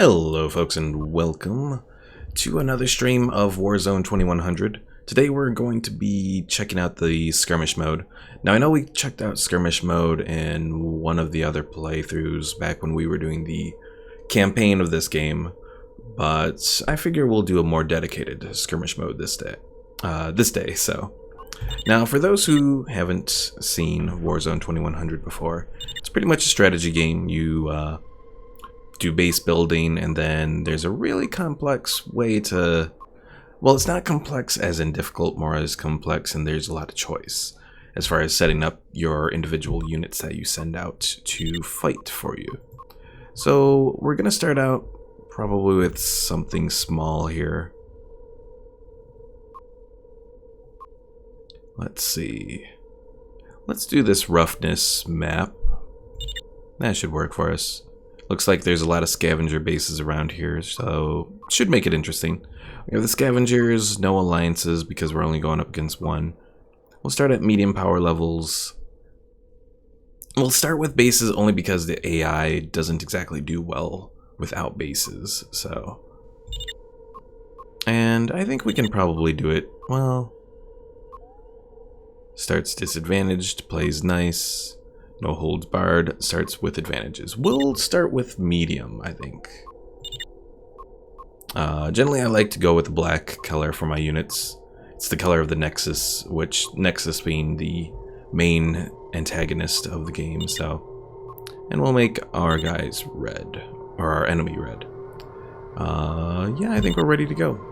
Hello folks and welcome to another stream of Warzone 2100. Today we're going to be checking out the skirmish mode. Now I know we checked out skirmish mode in one of the other playthroughs back when we were doing the campaign of this game, but I figure we'll do a more dedicated skirmish mode this day. So now for those who haven't seen Warzone 2100 before, it's pretty much a strategy game. You do base building, and then there's a really complex way to, well, it's not complex as in difficult, more as complex, and there's a lot of choice as far as setting up your individual units that you send out to fight for you. So we're gonna start out probably with something small here. Let's see, let's do this roughness map. That should work for us. Looks like there's a lot of scavenger bases around here, so it should make it interesting. We have the scavengers, no alliances because we're only going up against one. We'll start at medium power levels. We'll start with bases only because the AI doesn't exactly do well without bases, so. And I think we can probably do it. Well, starts disadvantaged, plays nice. No holds barred, starts with advantages. We'll start with medium, I think. Generally, I like to go with the black color for my units. It's the color of the Nexus, which Nexus being the main antagonist of the game, so. And we'll make our guys red, or our enemy red. Yeah, I think we're ready to go.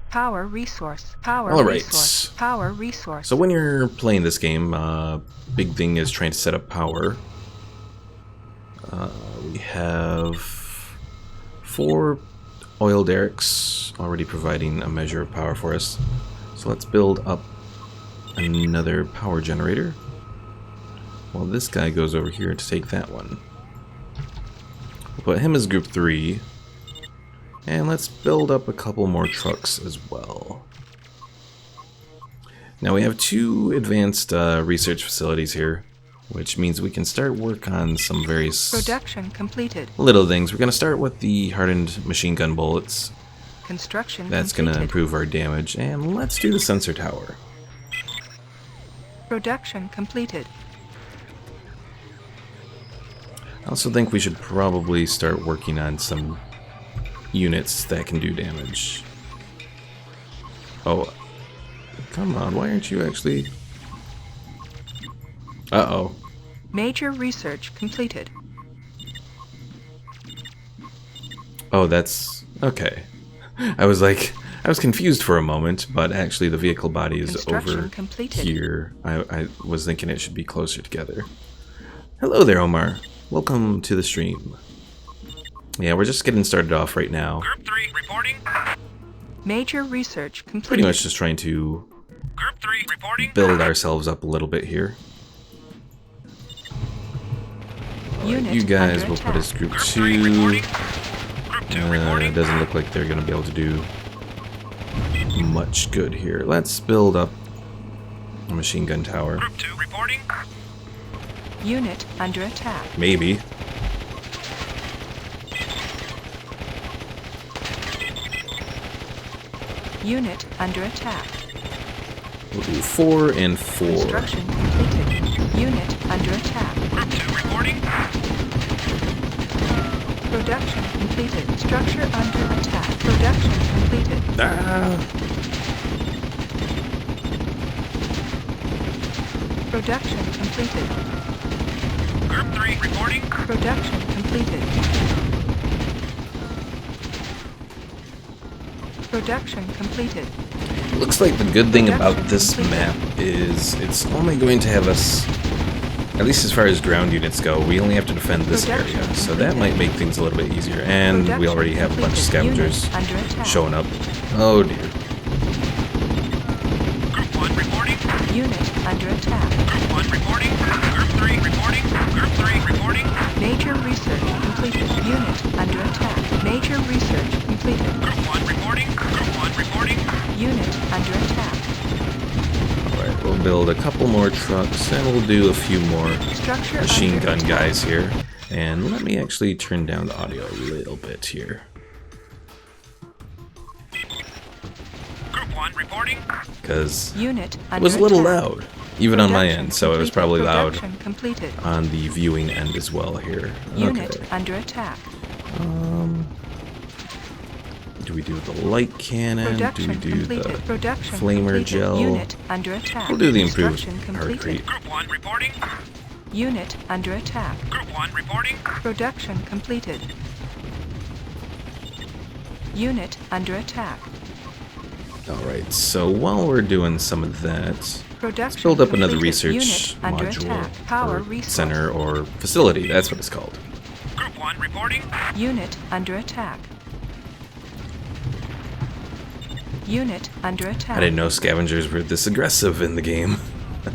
Power resource. Power Alright. resource. Power resource. So when you're playing this game, big thing is trying to set up power. We have 4 oil derricks already providing a measure of power for us. So let's build up another power generator. Well, this guy goes over here to take that one. We'll put him as group 3. And let's build up a couple more trucks as well. Now we have 2 advanced research facilities here, which means we can start work on some various production completed. Little things. We're going to start with the hardened machine gun bullets. Construction That's going to improve our damage. And let's do the sensor tower. Production completed. I also think we should probably start working on some units that can do damage. Oh, come on, why aren't you actually... Uh-oh. Major research completed. Oh, that's... okay. I was confused for a moment, but actually the vehicle body is over here. I was thinking it should be closer together. Hello there, Omar. Welcome to the stream. Yeah, we're just getting started off right now. Group 3 reporting. Major research completed. Pretty much just trying to Group 3 reporting. build ourselves up a little bit here. Unit You guys under will put as attack. group Group 2. 3 reporting. Group 2 It reporting. doesn't look like they're going to be able to do much good here. Let's build up a machine gun tower. Group 2 reporting. Unit under attack. Maybe. Unit under attack. We'll do 4 and 4. Construction completed. Unit under attack. Group 2 reporting. Production completed. Structure under attack. Production completed. Production completed. Group 3 reporting. Production completed. Production completed. Looks like the good thing about this map is it's only going to have us, at least as far as ground units go, we only have to defend this area. So that might make things a little bit easier. And we already have a bunch of scavengers showing up. Oh dear. Group 1 reporting. Unit under attack. Group 1 reporting. Group 3 reporting. Group 3 reporting. Major research completed. Unit under attack. Major research completed. Group 1 reporting. Group 1 reporting. Unit under attack. Alright, We'll build a couple more trucks, and we'll do a few more Structure machine under gun attack. guys here. And let me actually turn down the audio a little bit here, Group 1 reporting. because Unit it under was a little attack. loud, even on my Production end, so it was completed. probably loud Production completed. on the viewing end as well here. Unit Okay. under attack. Do we do the light cannon? Production do we do completed. the Production flamer completed. gel? Unit under attack. We'll do the improved Construction hardcrete. completed. Group 1 reporting. Unit under attack. Group 1 reporting. Production completed. Unit under attack. Alright, so while we're doing some of that, Production let's build up another completed. research Unit under module, attack. Power or resource. center, or facility, that's what it's called. Group 1 reporting. Unit under attack. Unit under attack. I didn't know scavengers were this aggressive in the game. I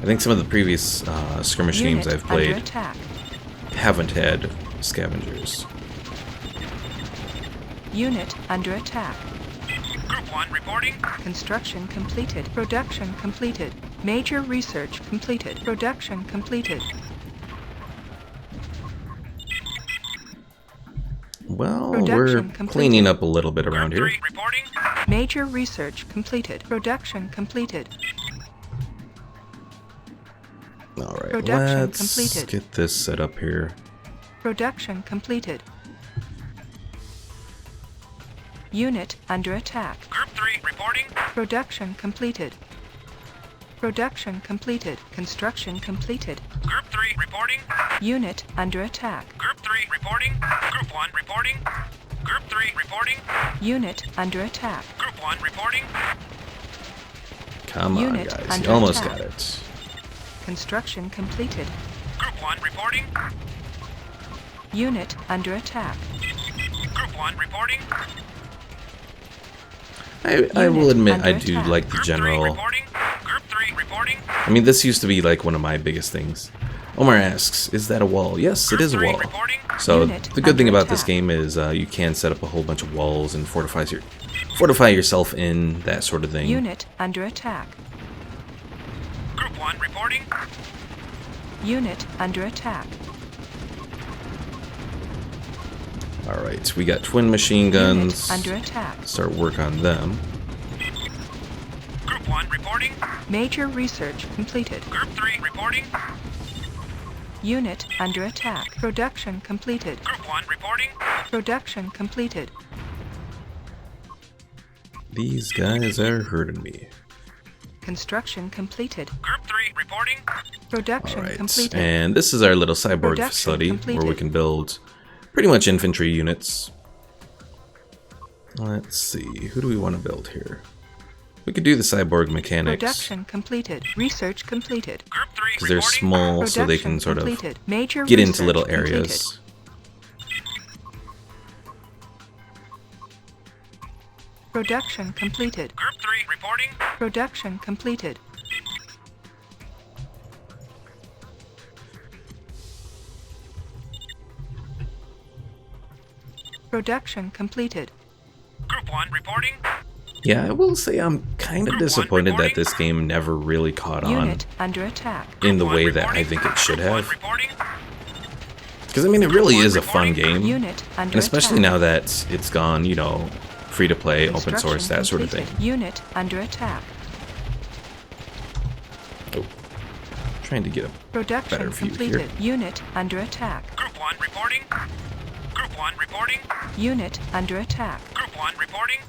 think some of the previous skirmish Unit games I've under played attack. haven't had scavengers. Unit under attack. Group 1 reporting. Construction completed. Production completed. Major research completed. Production completed. Well, Production we're completed. cleaning up a little bit around Group here. 3 reporting. Major research completed. Production completed. Alright, Production let's completed. get this set up here. Production completed. Unit under attack. Group 3 reporting. Production completed. Production completed. Construction completed. Group 3 reporting. Unit under attack. Group 3 reporting. Group 1 reporting. Group 3 reporting. Unit under attack. Group 1 reporting. Come on, Unit guys, under you almost attack. got it. Construction completed. Group 1 reporting. Unit under attack. Group 1 reporting. I will Unit admit, I under do attack. like the Group 3 general. reporting. Group 3 reporting. I mean, this used to be like one of my biggest things. Omar asks, is that a wall? Yes, it is a Group 3 wall. reporting. So Unit the good thing under about this attack. game is you can set up a whole bunch of walls and fortify yourself in, that sort of thing. Unit under attack. Group 1 reporting. Unit under attack. Alright, we got twin machine guns. Unit under attack. Start work on them. Group 1 reporting. Major research completed. Group 3 reporting. Unit under attack. Production completed. Group 1 reporting. Production completed. These guys are hurting me. Construction completed. Group 3 reporting. Production Alright, completed. and this is our little cyborg Production facility where we completed. can build pretty much infantry units. Let's see, who do we want to build here? We could do the cyborg mechanics, Production completed. Research completed. Group 3 because they're reporting. small, so they Production can sort completed. of Major get into research little completed. areas. Production completed. Group 3 reporting. Production completed. Production completed. Group 1 reporting. Yeah, I will say I'm kind of disappointed that this game never really caught on Unit under attack. in the Group 1 way that I reporting. think it should Group 1 have. reporting. Because, I mean, it really is a fun game. Unit under And especially attack. now that it's gone, you know, free to play, open Construction source, that sort of thing. completed. Unit under attack. Oh, trying to get a Production better view completed. here. Unit under attack. Group 1 reporting. Group 1 reporting. Unit under attack. Group 1 reporting.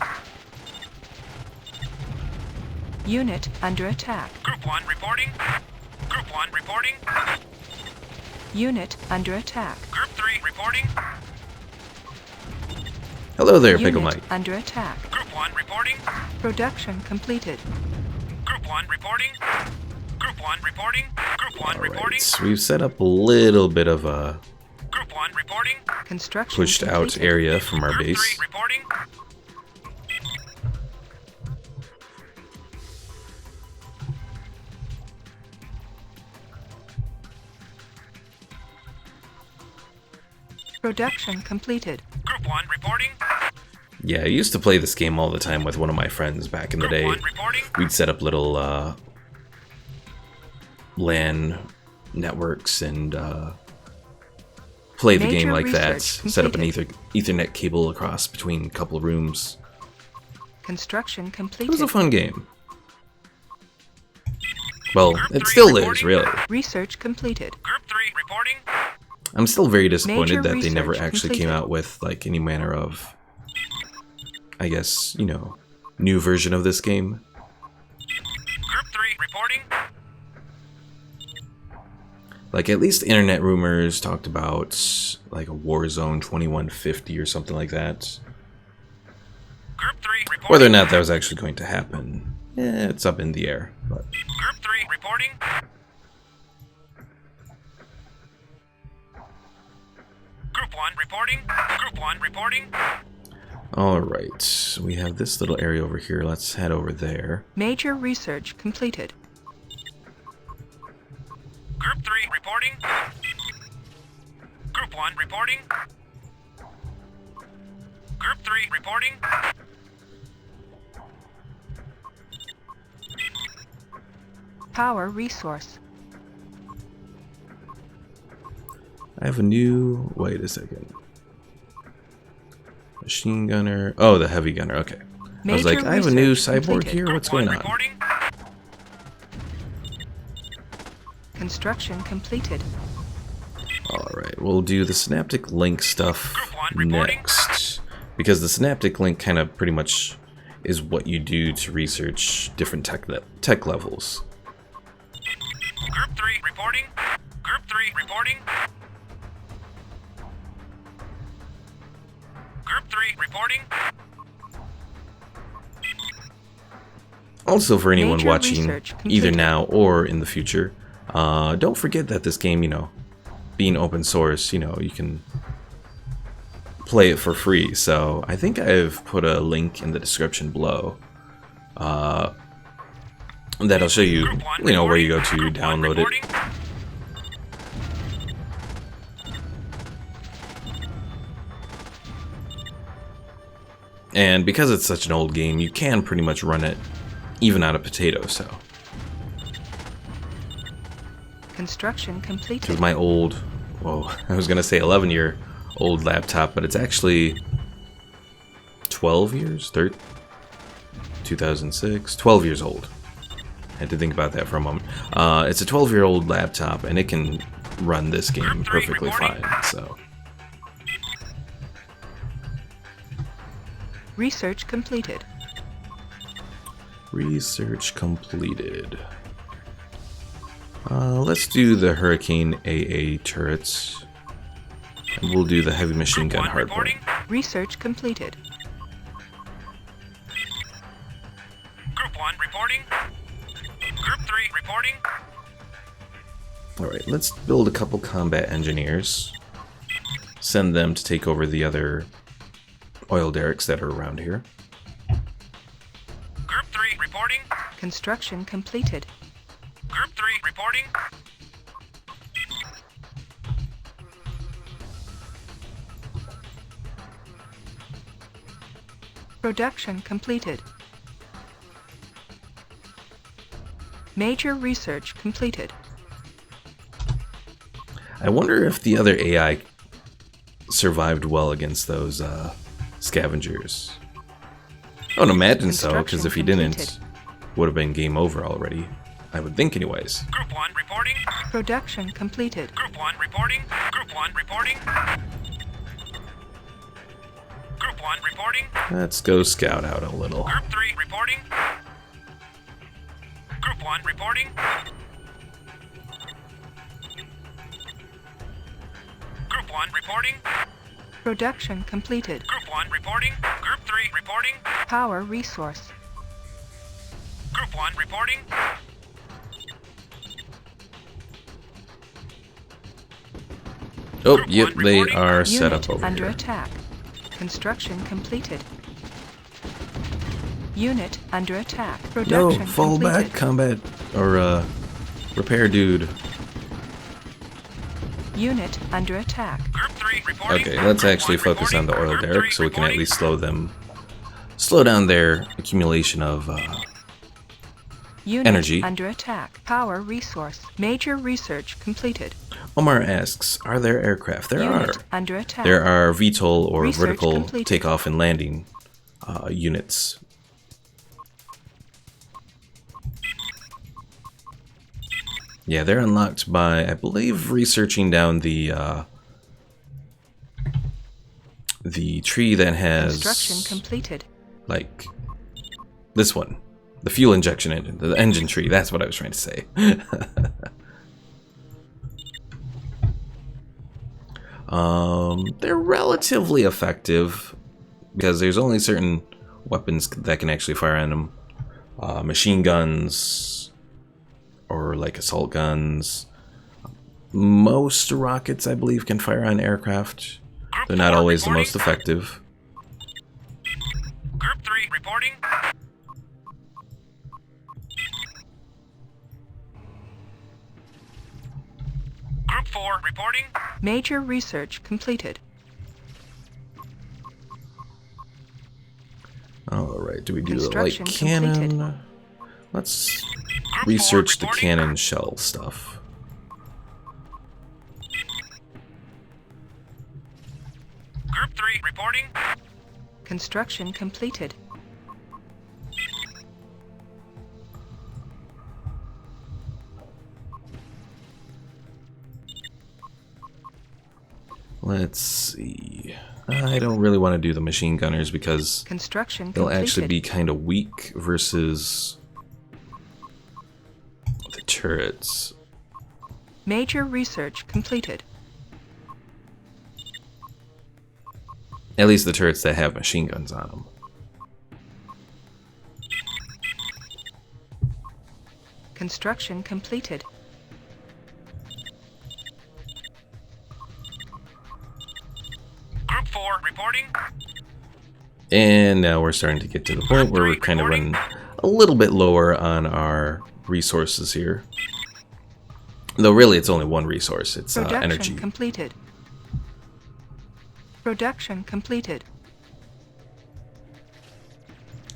Unit under attack. Group 1 reporting. Group 1 reporting. Unit under attack. Group 3 reporting. Hello there, Pickle Unit Mike. under attack. Group 1 reporting. Production completed. Group 1 reporting. Group 1 reporting. Group 1 reporting. Alright, so we've set up a little bit of a Group 1 reporting. Construction pushed out completed. area from our Group base. 3 reporting. Production completed. Group 1 reporting. Yeah, I used to play this game all the time with one of my friends back in the day. We'd set up little LAN networks and play the game like that. Set up an Ethernet cable across between a couple of rooms. Construction completed. It was a fun game. Well, it still is, really. Research completed. Group 3 reporting. I'm still very disappointed Major that they never research actually came completed. out with like any manner of, I guess, you know, new version of this game. Group 3 reporting. Like, at least internet rumors talked about like a Warzone 2150 or something like that. Group 3 reporting. Whether or not that was actually going to happen, it's up in the air. But Group 3 reporting. Group 1 reporting. Group 1 reporting. alright, we have this little area over here. Let's head over there. Major research completed. Group 3 reporting. Group 1 reporting. Group 3 reporting. Power resource. I have a new... wait a second. Machine gunner... oh, the heavy gunner, okay. I was Major like, I have a new research cyborg completed. here, what's Group 1 going on? reporting. Construction completed. Alright, we'll do the synaptic link stuff Group 1 reporting. next. Because the synaptic link kind of pretty much is what you do to research different tech levels. Group 3 reporting. Group 3 reporting. Group 3 reporting. Also, for anyone Major watching, research either completed. now or in the future, don't forget that this game, you know, being open source, you know, you can play it for free. So I think I've put a link in the description below that'll show you, Group 1 you know, where you go reporting. to Group 1 download it. reporting. And because it's such an old game, you can pretty much run it even out of potato. So Construction with completed. my old, whoa, I was gonna say 11-year-old laptop, but it's actually 12 years, 2006, 12 years old. I had to think about that for a moment. It's a 12-year-old laptop, and it can run this game perfectly fine. So Research completed. research completed. Let's do the Hurricane AA turrets, and we'll do the heavy machine Group gun 1 hardware. reporting. Research completed. Group 1 reporting. Group 3 reporting. Alright, let's build a couple combat engineers. Send them to take over the other oil derricks that are around here. Group 3 reporting. Construction completed. Group 3 reporting. Production completed. Major research completed. I wonder if the other AI survived well against those scavengers. I would imagine so, because if he didn't, Construction would have been game over already. I would think anyways. Group 1 reporting. Production completed. Group 1 reporting. Group 1 reporting. Group 1 reporting. Let's go scout out a little. Group 3 reporting. Group 1 reporting. Group 1 reporting. Production completed. Group 1 reporting. Group 3 reporting. Power resource. Group 1 reporting. Oh, Group yep, one they reporting. are set Unit up over under here. attack. Construction completed. Unit under attack. No, Production fall completed. back, combat, or repair dude. Unit under attack. Group 3 reporting. Okay, let's Group actually 1 focus on the reporting. oil Group derrick 3 so we can at reporting. least slow them slow down their accumulation of Unit energy. under attack. Power resource. Major research completed. Omar asks, are there aircraft? There Unit are. under attack. There are VTOL or Research vertical completed. takeoff and landing units. Yeah, they're unlocked by, I believe, researching down the tree that has Construction completed. like this one, the fuel injection engine, the engine tree. That's what I was trying to say. They're relatively effective because there's only certain weapons that can actually fire on them. Machine guns or like assault guns. Most rockets, I believe, can fire on aircraft. They're not always the most effective. Group 3 reporting. Group 4 reporting. Major research completed. Alright, do we do the light Construction cannon? completed. Let's Group research 4 the reporting. cannon shell stuff. Group 3 reporting. Construction completed. Let's see. I don't really want to do the machine gunners because Construction they'll completed. actually be kind of weak versus the turrets. Major research completed. At least the turrets that have machine guns on them. Construction completed. Group 4 reporting. And now we're starting to get to the point where we're kind of running a little bit lower on our resources here. Though really it's only one resource, it's Production energy. completed. Production completed.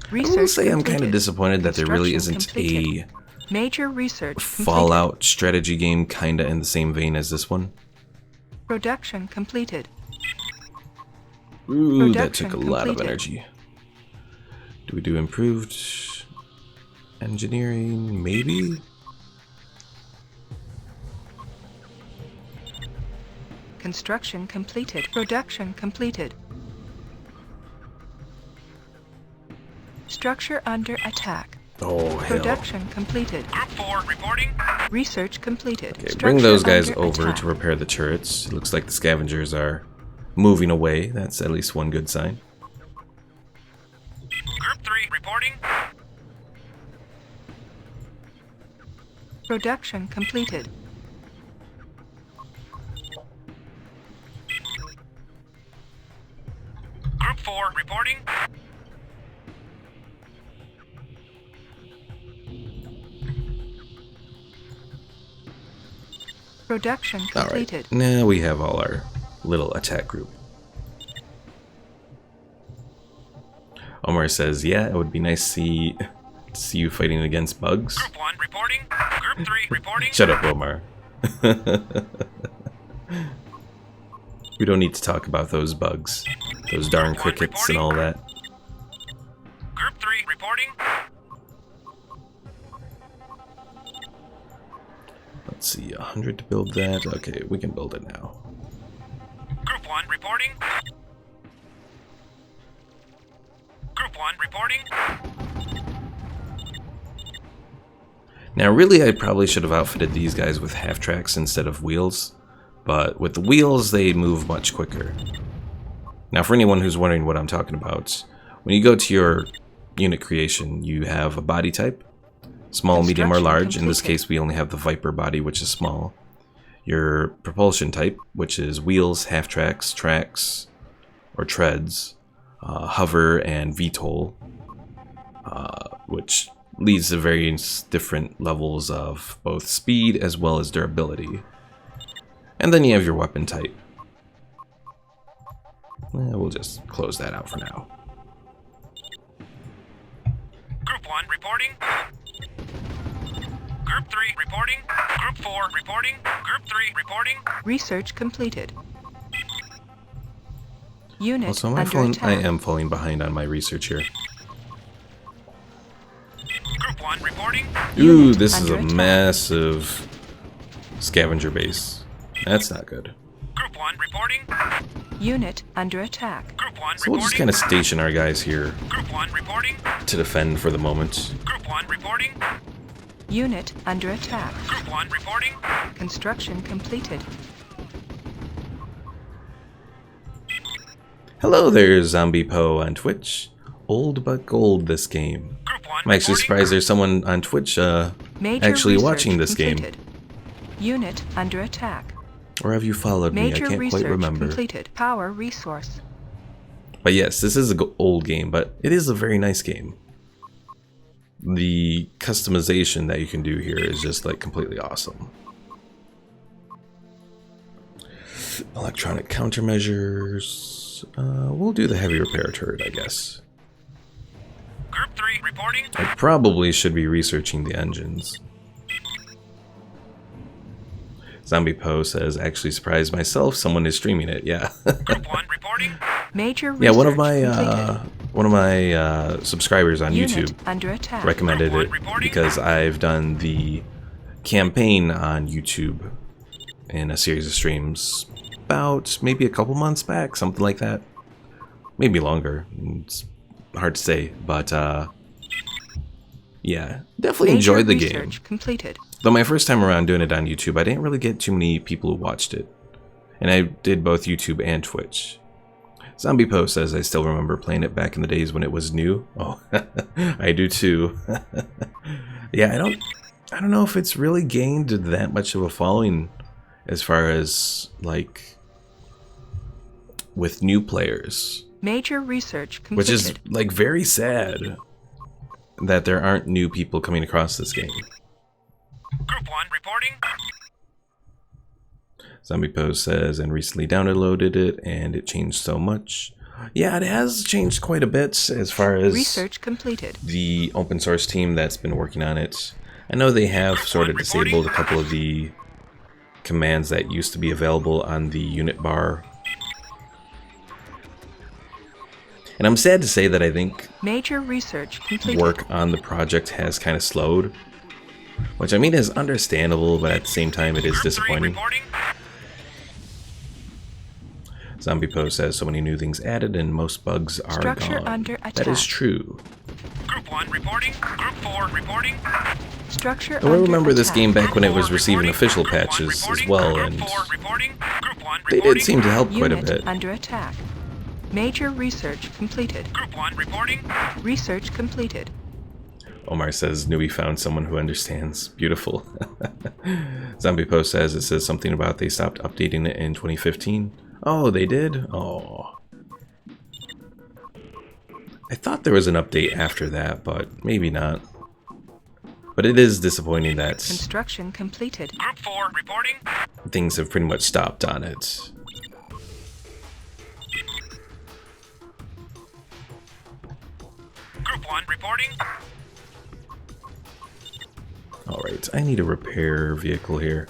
I will Research say I'm kind of completed. disappointed that there really Construction isn't completed. a Major research Fallout strategy game kind of in the same vein as this one. completed. Production completed. Ooh, that Production took a lot of completed. energy. Do we do improved engineering? Maybe? Construction completed. Production completed. Structure under attack. Oh, hell. Production completed. Group 4 reporting. Research completed. Okay, bring Structure those guys under over attack. to repair the turrets. It looks like the scavengers are moving away. That's at least one good sign. Group 3 reporting. Production completed. Group 4 reporting. Production Alright, completed. now we have all our little attack group. Omar says, yeah, it would be nice to see you fighting against bugs. Group 1 reporting. Group 3 reporting. Shut up, Omar. We don't need to talk about those bugs. Those darn crickets and all that. Group 3 reporting. Let's see, 100 to build that. Okay, we can build it now. Group 1 reporting. Group 1 reporting. Now, really, I probably should have outfitted these guys with half tracks instead of wheels. But with the wheels, they move much quicker. Now, for anyone who's wondering what I'm talking about, when you go to your unit creation, you have a body type. Small, medium, or Construction large. In this completed. case, we only have the Viper body, which is small. Your propulsion type, which is wheels, half tracks, tracks, or treads, hover, and VTOL, which leads to various different levels of both speed as well as durability. And then you have your weapon type. We'll just close that out for now. Group 1 reporting. Group 3 reporting. Group 4 reporting. Group 3 reporting. Research completed. Unit Also, am I under attack. I am falling behind on my research here. Group 1 reporting. Ooh, Unit this is a under attack. massive scavenger base. That's not good. Group 1 reporting. Unit under attack. Group 1 So we'll just reporting. kind of station our guys here Group 1 reporting. to defend for the moment. Group 1 reporting. Unit under attack. Group 1 reporting. Construction completed. Hello there, Zombie Poe on Twitch. Old but gold this game. Group 1 I'm actually reporting. surprised there's someone on Twitch Major actually research watching this completed. Unit under attack. game. Or have you followed me? I Major can't research quite remember. completed. Power resource. But yes, this is an old game, but it is a very nice game. The customization that you can do here is just like completely awesome. Electronic countermeasures. We'll do the heavy repair turret, I guess. Group 3 reporting. I probably should be researching the engines. Zombie Poe says, actually surprised myself, someone is streaming it, yeah. Group 1 reporting. Major research Yeah, one of my subscribers on Unit YouTube under attack. recommended Group it 1 reporting. because I've done the campaign on YouTube in a series of streams about maybe a couple months back, something like that. Maybe longer. It's hard to say, but yeah, definitely Major enjoyed the game. research completed. Though my first time around doing it on YouTube, I didn't really get too many people who watched it. And I did both YouTube and Twitch. Zombie Poe says, I still remember playing it back in the days when it was new. Oh, I do too. Yeah, I don't know if it's really gained that much of a following as far as, like, with new players. Major research completed. Which is, like, very sad that there aren't new people coming across this game. Group 1 reporting. Zombie Poe says, and recently downloaded it, and it changed so much. Yeah, it has changed quite a bit as far as Research completed. the open source team that's been working on it. I know they have sort of disabled a couple of the commands that used to be available on the unit bar. And I'm sad to say that I think Major research completed. work on the project has kind of slowed. Which, I mean, is understandable, but at the same time, it is Group 3 disappointing. reporting. Zombie Poe says so many new things added and most bugs are Structure gone. under That is attack. true. Group 1 reporting. Group 4 reporting. Structure I under remember this attack. game back when it Group was 4 receiving reporting. official Group 1 patches as reporting. well, Group and 4 reporting. Group 1 they reporting. did seem to help quite a Unit bit. under attack. Major research completed. Group 1 reporting. Research completed. Omar says Nui found someone who understands. Beautiful. Zombie Poe says it says something about they stopped updating it in 2015. Oh, they did? Oh. I thought there was an update after that, but maybe not. But it is disappointing that Construction completed. Group 4 reporting. things have pretty much stopped on it. Group 1 reporting. Alright, I need a repair vehicle here.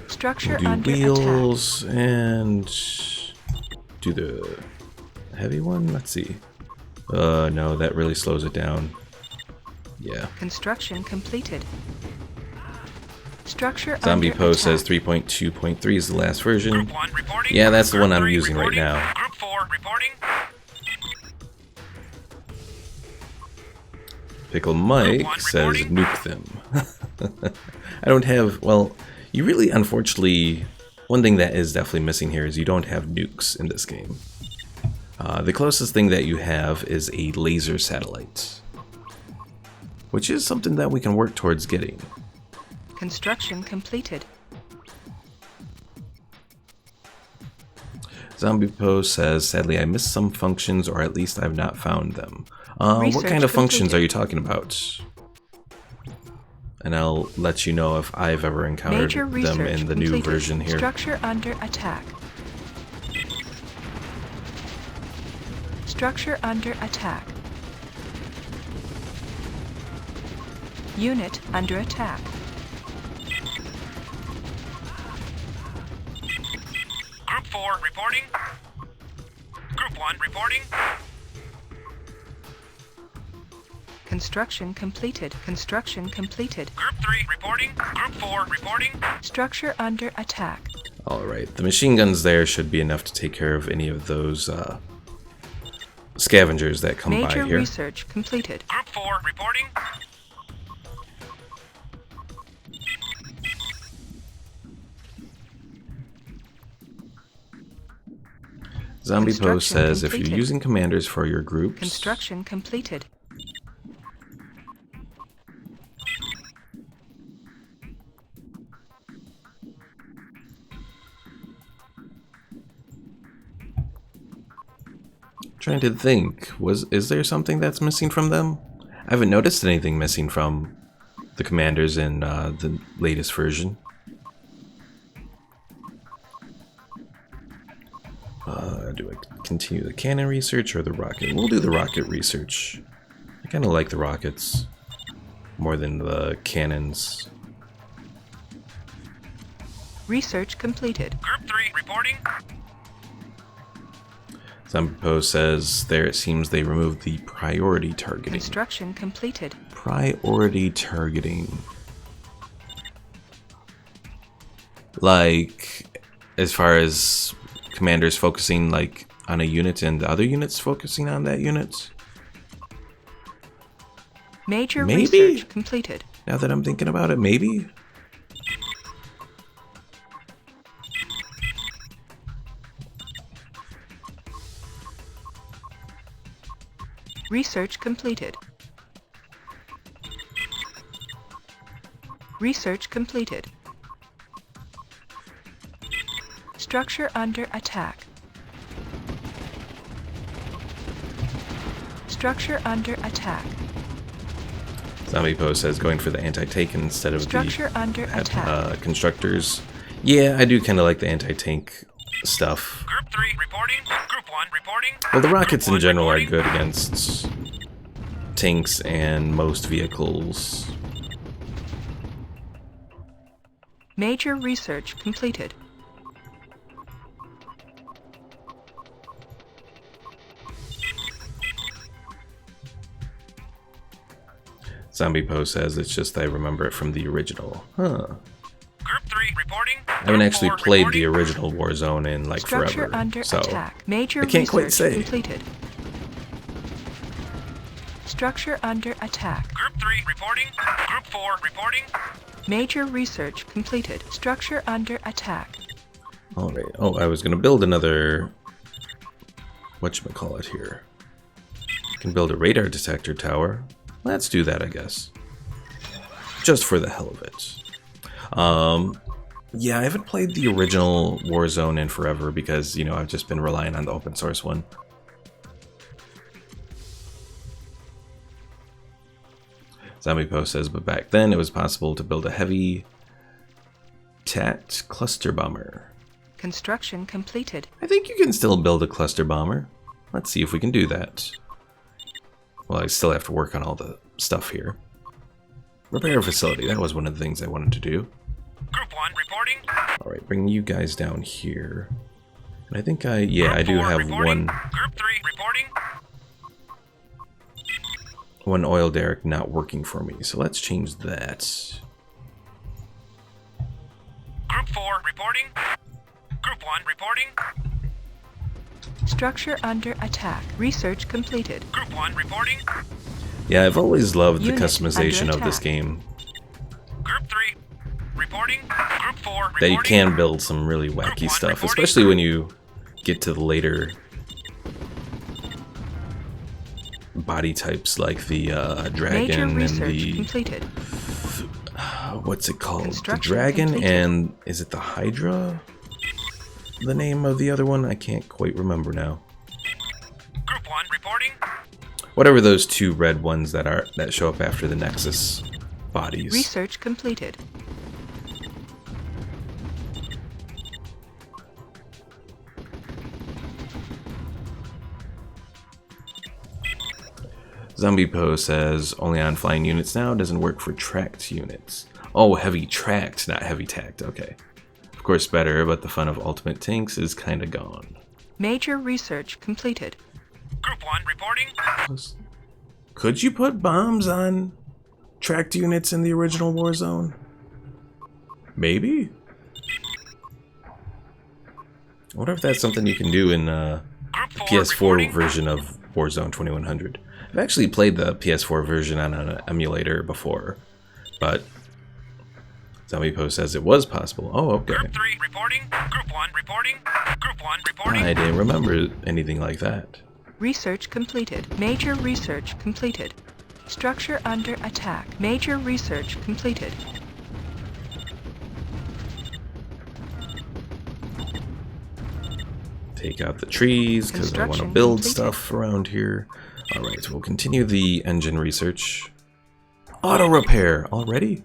Structure We'll under do attack. wheels and do the heavy one. Let's see. No, that really slows it down. Yeah. Construction completed. Structure Zombie under Poe attack. says 3.2.3 is the last version. Group 1 reporting. Yeah, that's the one I'm Group 3 using right reporting. now. Group 4 reporting. Pickle Mike one says reporting. nuke them. I don't have, well, you really, unfortunately, one thing that is definitely missing here is you don't have nukes in this game. The closest thing that you have is a laser satellite, which is something that we can work towards getting. Construction completed. Zombie Poe says, sadly I missed some functions, or at least I've not found them. What Research kind of functions completed. are you talking about? And I'll let you know if I've ever encountered Major them research in the new completed. version here. Structure under attack. Structure under attack. Unit under attack. Group 4 reporting. Group 1 reporting. Construction completed. Construction completed. Group 3 reporting. Group 4 reporting. Structure under attack. Alright, the machine guns there should be enough to take care of any of those scavengers that come Major by here. research completed. Group 4 reporting. Zombie Post Construction says if completed. you're using commanders for your groups, Construction completed. trying to think, is there something that's missing from them? I haven't noticed anything missing from the commanders in the latest version. Do I continue the cannon research or the rocket? We'll do the rocket research. I kind of like the rockets more than the cannons. Research completed. Group 3 reporting. Zombie Post says there it seems they removed the priority targeting. Construction completed. Priority targeting. Like, as far as commanders focusing like on a unit and the other units focusing on that unit? Major Maybe? research completed. Now that I'm thinking about it, maybe? Research completed. Research completed. Structure under attack. Structure under attack. Zombie Post says going for the anti-tank instead of Structure under attack. constructors. Yeah, I do kind of like the anti-tank stuff. Group 3 reporting. Group 1 reporting. Well, the rockets Group in general 1 are reporting. good against tanks and most vehicles. Major research completed. Zombie Post says it's just I remember it from the original. Huh. Group 3 reporting. I haven't Group actually 4 played reporting. the original Warzone in like Structure forever. under So attack. Major I can't quite research say. completed. Structure under attack. Group 3 reporting. Group 4 reporting. Major research completed. Structure under attack. Alright. Oh, I was gonna build another whatchamacallit here. Can build a radar detector tower. Let's do that, I guess. Just for the hell of it. Yeah, I haven't played the original Warzone in forever because, you know, I've just been relying on the open source one. Zombie Post says, but back then it was possible to build a heavy TAT cluster bomber. Construction completed. I think you can still build a cluster bomber. Let's see if we can do that. Well, I still have to work on all the stuff here. Repair facility, that was one of the things I wanted to do. Group 1 reporting. Alright, bring you guys down here. And I think I do Group 4 have reporting. one Group 3 reporting. oil derrick not working for me, so let's change that. Group 4 reporting. Group 1 reporting. Structure under attack. Research completed. Group 1 reporting. Yeah, I've always loved the Unit customization under of this attack. game. Group 3 reporting. Group 4 reporting. That you can build some really wacky one stuff, reporting. especially when you get to the later body types like the Major dragon and research the completed. what's it called? The Construction dragon completed. and is it the Hydra? The name of the other one? I can't quite remember now. Group 1 reporting. Whatever those two red ones that show up after the Nexus bodies. Research completed. Zombie Poe says only on flying units now, doesn't work for tracked units. Oh, heavy tracked, not heavy tacked. Okay. Of course better, but the fun of ultimate tanks is kinda gone. Major research completed. Group 1 reporting. Could you put bombs on tracked units in the original Warzone? Maybe? I wonder if that's something you can do in the Group 4 PS4 reporting. version of Warzone 2100. I've actually played the PS4 version on an emulator before, but Zombie Post says it was possible. Oh, okay. Group 3 reporting. Group 1 reporting. Group 1 reporting. I didn't remember anything like that. Research completed. Major research completed. Structure under attack. Major research completed. Take out the trees because I want to Construction build completed. stuff around here. Alright, we'll continue the engine research. Auto repair already?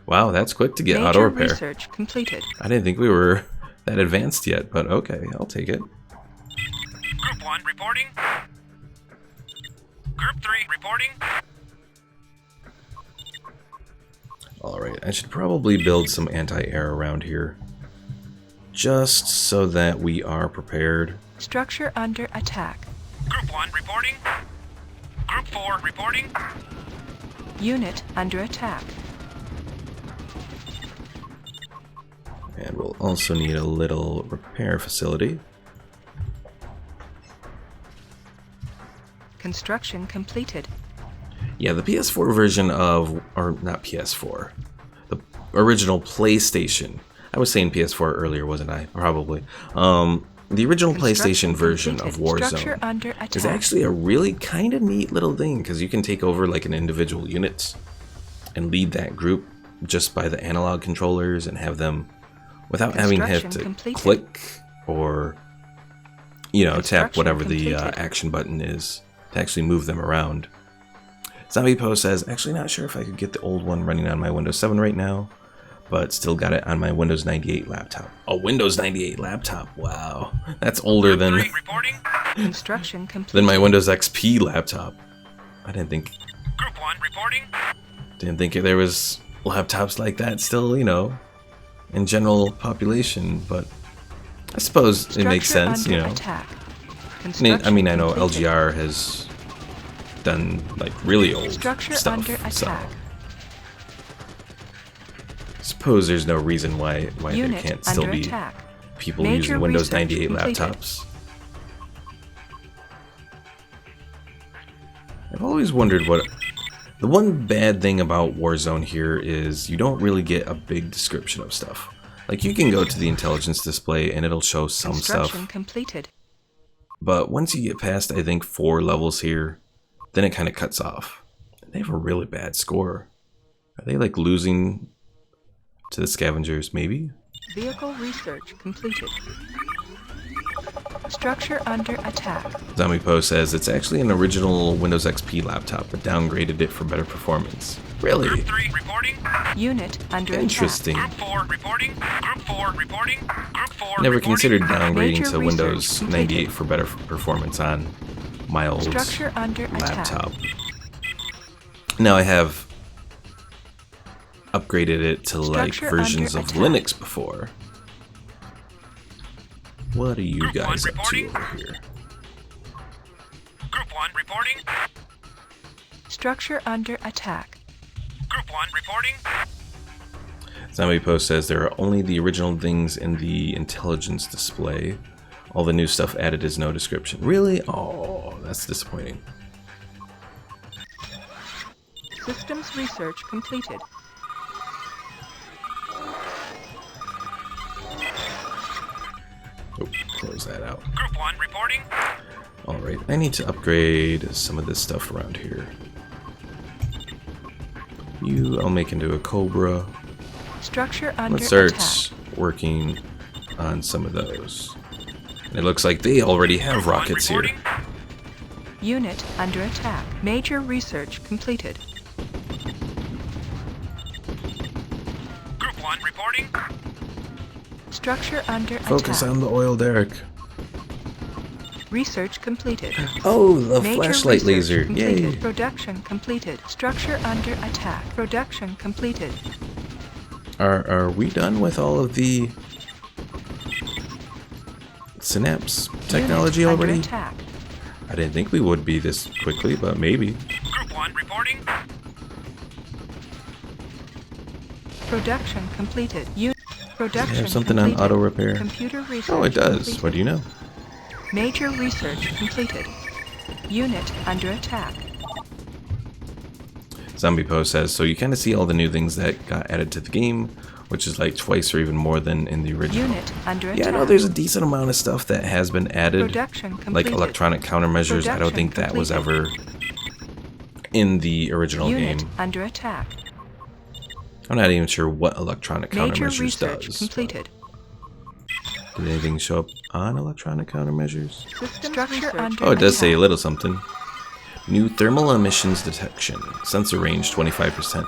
Wow, that's quick to get auto Major repair. research completed. I didn't think we were that advanced yet, but okay, I'll take it. Group 1 reporting. Group 3 reporting. Alright, I should probably build some anti-air around here. Just so that we are prepared. Structure under attack. Group 1 reporting. Group 4 reporting. Unit under attack. And we'll also need a little repair facility. Construction completed. Yeah, the PS4 version of, or not PS4, the original PlayStation. I was saying PS4 earlier, wasn't I? Probably. The original PlayStation Construction version of completed. Structure Warzone under attack. is actually a really kind of neat little thing because you can take over like an individual unit and lead that group just by the analog controllers and have them without having to have to Construction completed. click or, you know, tap Construction whatever the completed. action button is to actually move them around. Zombie Post says, actually not sure if I could get the old one running on my Windows 7 right now, but still got it on my Windows 98 laptop. A Windows 98 laptop, wow. That's older Group than 3 reporting. Construction completed. my Windows XP laptop. I didn't think Group 1 reporting. there was laptops like that still, you know, in general population, but I suppose it makes Structure sense, under you know. attack. I mean, I know Construction LGR has done like really old Structure stuff, under so attack. suppose there's no reason why there Unit can't still under be attack. people Major using Windows research 98 completed. laptops. I've always wondered what the one bad thing about Warzone here is you don't really get a big description of stuff. Like you can go to the intelligence display and it'll show some Construction stuff, completed. but once you get past I think 4 levels here, then it kind of cuts off. They have a really bad score. Are they like losing to the scavengers maybe? Vehicle research completed. Structure under attack. Zombie Post says it's actually an original Windows XP laptop, but downgraded it for better performance. Really? Group 3 reporting. Unit under Interesting. Group 4 reporting. Group 4 reporting. Group 4 Never reporting. considered downgrading Major to research Windows completed. 98 for better performance on my old Structure under laptop. attack. Now I have upgraded it to like Structure versions under of attack. Linux before. What are you Group one guys up to reporting. over here? Group 1 reporting. Structure under attack. Group 1 reporting. Zombie Post says there are only the original things in the intelligence display. All the new stuff added is no description. Really? Oh, that's disappointing. Systems research completed. Oh, close that out. Group 1 reporting. Alright, I need to upgrade some of this stuff around here. You, I'll make into a Cobra. Structure under Let's start attack. working on some of those. It looks like they already have Group 1 rockets here. reporting. Unit under attack. Major research completed. Group 1 reporting. Structure under Focus attack. on the oil derrick. Research completed. Oh, the Major flashlight research laser. completed. Yay. Production completed. Structure under attack. Production completed. Are we done with all of the synapse technology Unit already? Under attack. I didn't think we would be this quickly, but maybe. Group 1 reporting. Production completed. Production Does it have something on completed. auto repair? Computer research Oh, it does. completed. What do you know? Major research completed. Unit under attack. Zombie Post says, so you kind of see all the new things that got added to the game, which is like twice or even more than in the original. Unit under Yeah, attack. no, there's a decent amount of stuff that has been added. Production Like completed. electronic countermeasures. I don't Production think that was completed. ever in the original Unit game. under attack. I'm not even sure what electronic Major countermeasures research does. completed. Did anything show up on electronic countermeasures? Structure under Oh, it does say a attack. little something. New thermal emissions detection. Sensor range 25%.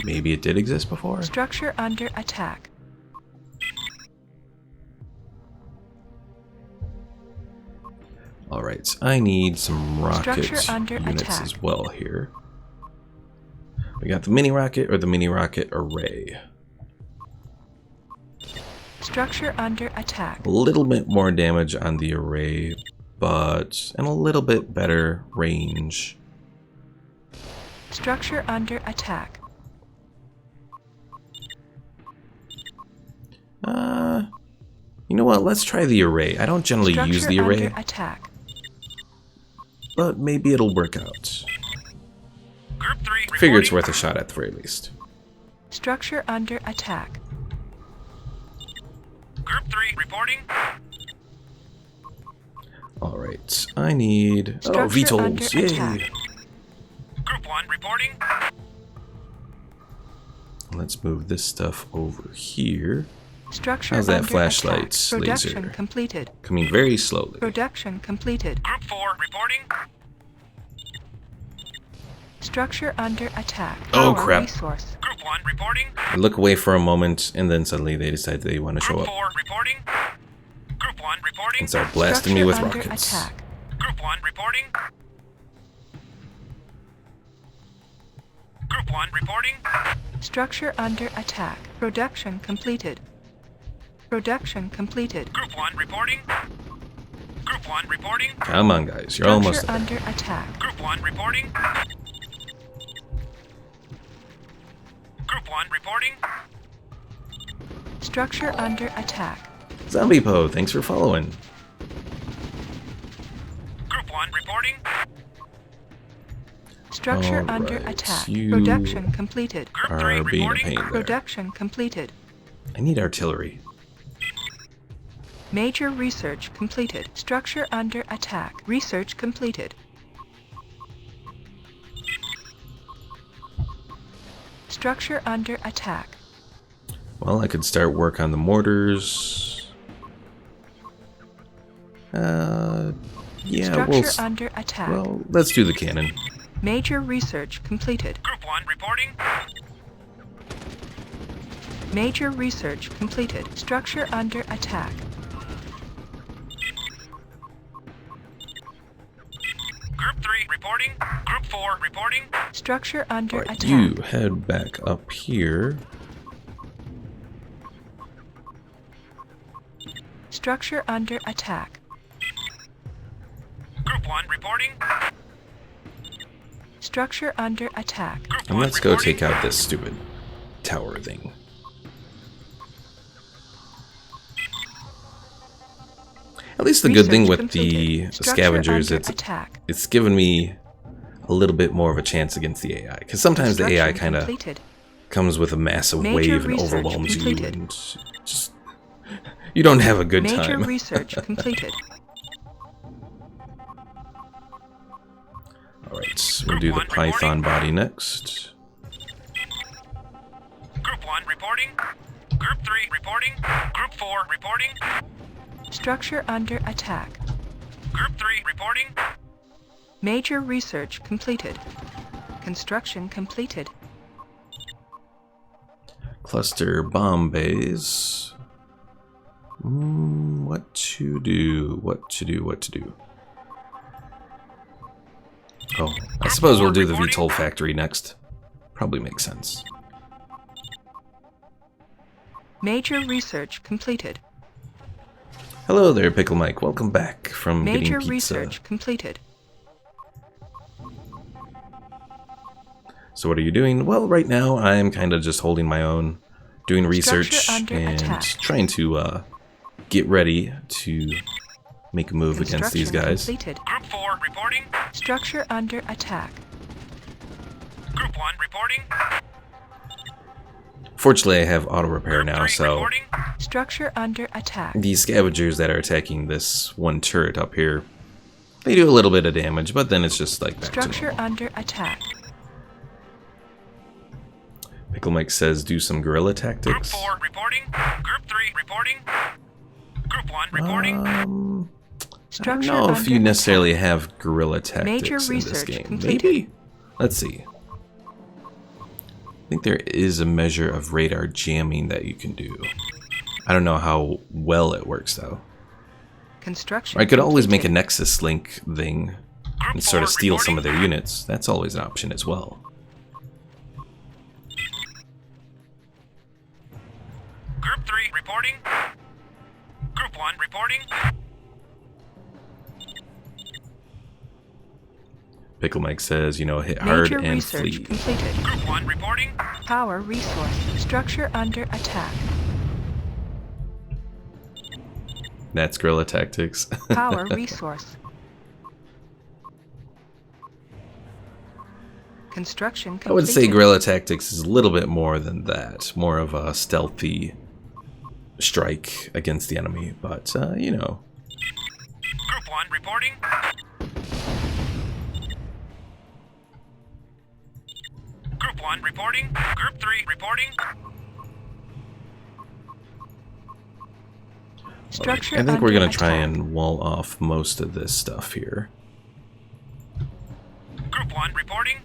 Maybe it did exist before? Structure under attack. Alright, I need some rocket Structure under units attack. as well here. We got the mini rocket or the mini rocket array. Structure under attack. A little bit more damage on the array, but and a little bit better range. Structure under attack. You know what? Let's try the array. I don't generally Structure use the array, under attack. but maybe it'll work out. Group 3 reporting. Figure it's worth a shot at the very least. Structure under attack. Group 3 reporting. Alright, I need... Oh, Structure VTOLs! under Yay! attack. Group 1 reporting. Let's move this stuff over here. Structure How's that under flashlight attack. Production laser? completed. Coming very slowly. Production completed. Group 4 reporting. Structure under attack. Oh, Power crap. Resource. Group 1 reporting. I look away for a moment, and then suddenly they decide they want to show Group up 4 reporting. Group 1 reporting. and start blasting me with Structure under rockets. attack. Group 1 reporting. Group 1 reporting. Structure under attack. Production completed. Production completed. Group 1 reporting. Group 1 reporting. Come on, guys, you're almost Structure there. under attack. Group 1 reporting. Group 1 reporting. Structure under attack. Zombie Poe, thanks for following. Group 1 reporting. Structure All under right, attack. you Production completed. Group 3 Are being a reporting. pain there. Production completed. I need artillery. Major research completed. Structure under attack. Research completed. Structure under attack. Well, I could start work on the mortars. Yeah, Structure under attack. well, let's do the cannon. Major research completed. Group 1 reporting. Major research completed. Structure under attack. Group 3 reporting. Group 4 reporting. Structure under Alright, attack. you head back up here. Structure under attack. Group 1 reporting. Structure under attack. Group And 1 let's go reporting. take out this stupid tower thing. At least the good thing Research with the completed. Structure scavengers, under attack. it's given me a little bit more of a chance against the AI. Because sometimes the AI Construction kind of completed. comes with a massive Major wave and research overwhelms completed. you, and just you don't have a good Major time. research completed. Alright, we'll do the Python body next. Group 1 reporting. Group 3 reporting. Group 4 reporting. Structure under attack. Group 3 reporting. Major research completed. Construction completed. Cluster bomb bays. What to do? What to do? What to do? Oh, I suppose we'll do the VTOL factory next. Probably makes sense. Major research completed. Hello there, Pickle Mike. Welcome back from Major getting pizza. research completed. So what are you doing? Well, right now I'm kind of just holding my own, doing research Structure under and attack. trying to get ready to make a move against these guys. Completed. Group 4 reporting. Structure under attack. Group 1 reporting. Fortunately, I have auto repair Group now, 3 so reporting. Structure under attack. these scavengers that are attacking this one turret up here, they do a little bit of damage, but then it's just like back to Structure normal. under attack. Pickle Mike says do some guerrilla Group tactics. 4 reporting. Group 3 reporting. Group 1 reporting. I don't Structure know if you under necessarily attack. have guerrilla tactics Major in this research game. completed. Maybe? Let's see. I think there is a measure of radar jamming that you can do. I don't know how well it works though. Construction I could always make a completed. Nexus Link thing and sort of steal some of their units. That's always an option as well. Group 3 reporting. Group 1 reporting. Pickle Mike says, you know, hit hard Major and research flee. completed. Group 1 reporting. Power resource. Structure under attack. That's guerrilla tactics. Power resource. Construction completed. I would say guerrilla tactics is a little bit more than that. More of a stealthy strike against the enemy, but, you know. Group 1 reporting. Group 1 reporting. Group 3 reporting. Structure I think we're under going to try attack. and wall off most of this stuff here. Group 1 reporting.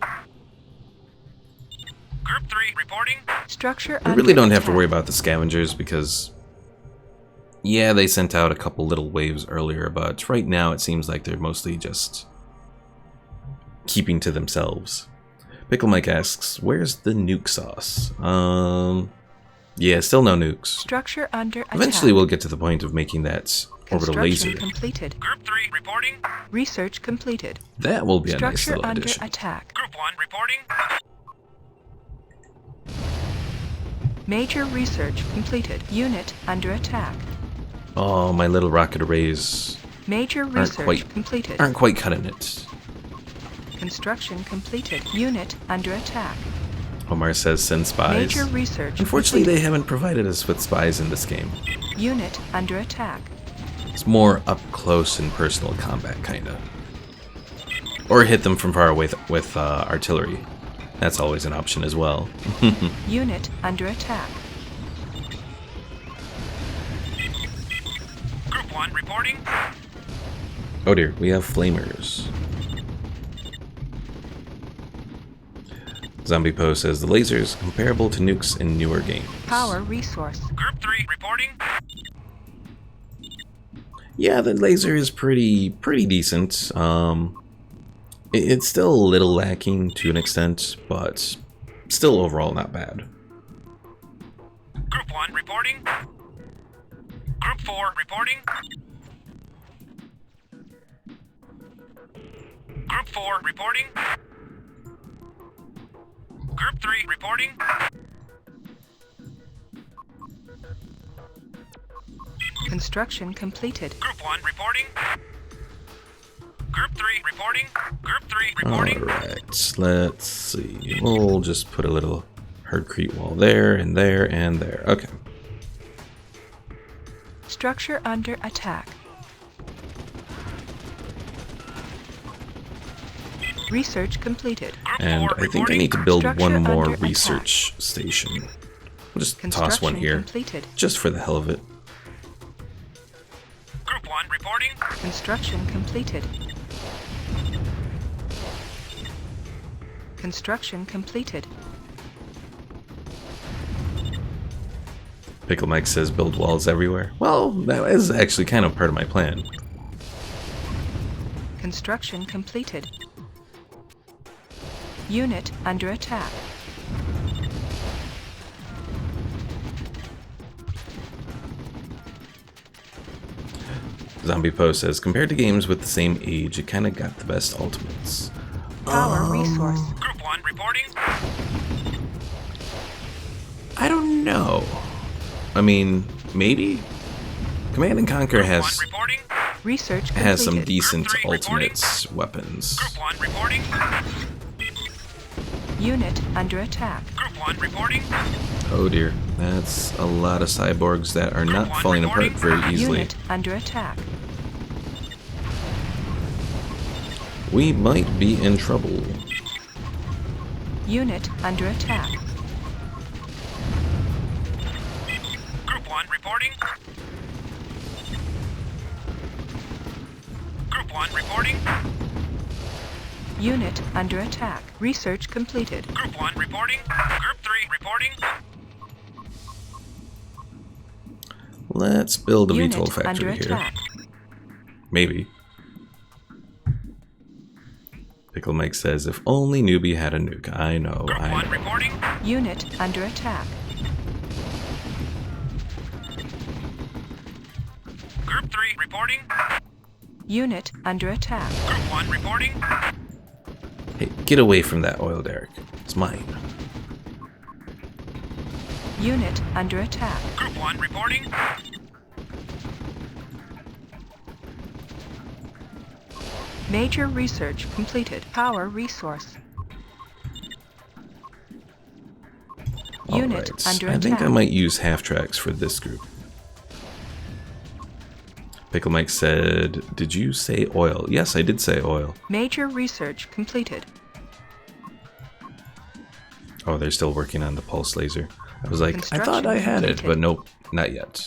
Group 3 reporting. Structure We under really don't have to attack. worry about the scavengers because, yeah, they sent out a couple little waves earlier, but right now it seems like they're mostly just keeping to themselves. Pickle Mike asks, where's the nuke sauce? Yeah, still no nukes. Structure under attack. Eventually we'll get to the point of making that orbital Construction laser. completed. Group 3 reporting. Research completed. That will be a nice Structure little under addition. attack. Group 1 reporting. Major research completed. Unit under attack. Oh, my little rocket arrays Major research completed. aren't quite cutting it. Construction completed. Unit under attack. Omar says send spies. Major research Unfortunately, they haven't provided us with spies in this game. completed. Unit under attack. It's more up close and personal combat, kinda. Or hit them from far away with artillery. That's always an option as well. Unit under attack. Group 1 reporting. Oh dear, we have flamers. Zombie Poe says the laser is comparable to nukes in newer games. Power resource. Group 3 reporting. Yeah, the laser is pretty decent. It's still a little lacking to an extent, but still overall not bad. Group 1 reporting. Group 4 reporting. Group 4 reporting. Group 3 reporting. Construction completed. Group 1 reporting. Group 3 reporting. Group 3 reporting. Alright, let's see. We'll just put a little hardcrete wall there, and there, and there. Okay. Structure under attack. Research completed. Group And 4 I think I reporting. need to build Structure one more under research station. We'll just toss Construction one here, completed. just for the hell of it. Group 1 reporting. Construction completed. Construction completed. Pickle Mike says build walls everywhere. Well, that is actually kind of part of my plan. Construction completed. Unit under attack. Zombie Poe says, compared to games with the same age, it kind of got the best ultimates. Power resource. Group 1 reporting. I don't know. I mean, maybe? Command and Conquer Group 1 has reporting. Research completed. has some decent Group 3 ultimates weapons. Group 1 reporting. Unit under attack. Group 1 reporting. Oh dear, that's a lot of cyborgs that are not Group 1 falling apart reporting. very easily. Unit under attack. We might be in trouble. Unit under attack. Group 1 reporting. Group 1 reporting. Unit under attack. Research completed. Group 1 reporting. Group 3 reporting. Let's build a Unit VTOL under factory here. attack. Maybe. Pickle Mike says, if only Newbie had a nuke. I know, Group I 1 know. reporting. Unit under attack. Group 3 reporting. Unit under attack. Group 1 reporting. Hey, get away from that oil derrick. It's mine. Unit under attack. Group 1 reporting. Major research completed. Power resource. Unit Alright, under I think I attack. might use half tracks for this group. Pickle Mike said, did you say oil? Yes, I did say oil. Major research completed. Oh, they're still working on the pulse laser. I was like, I thought Construction I had it, completed. but nope, not yet.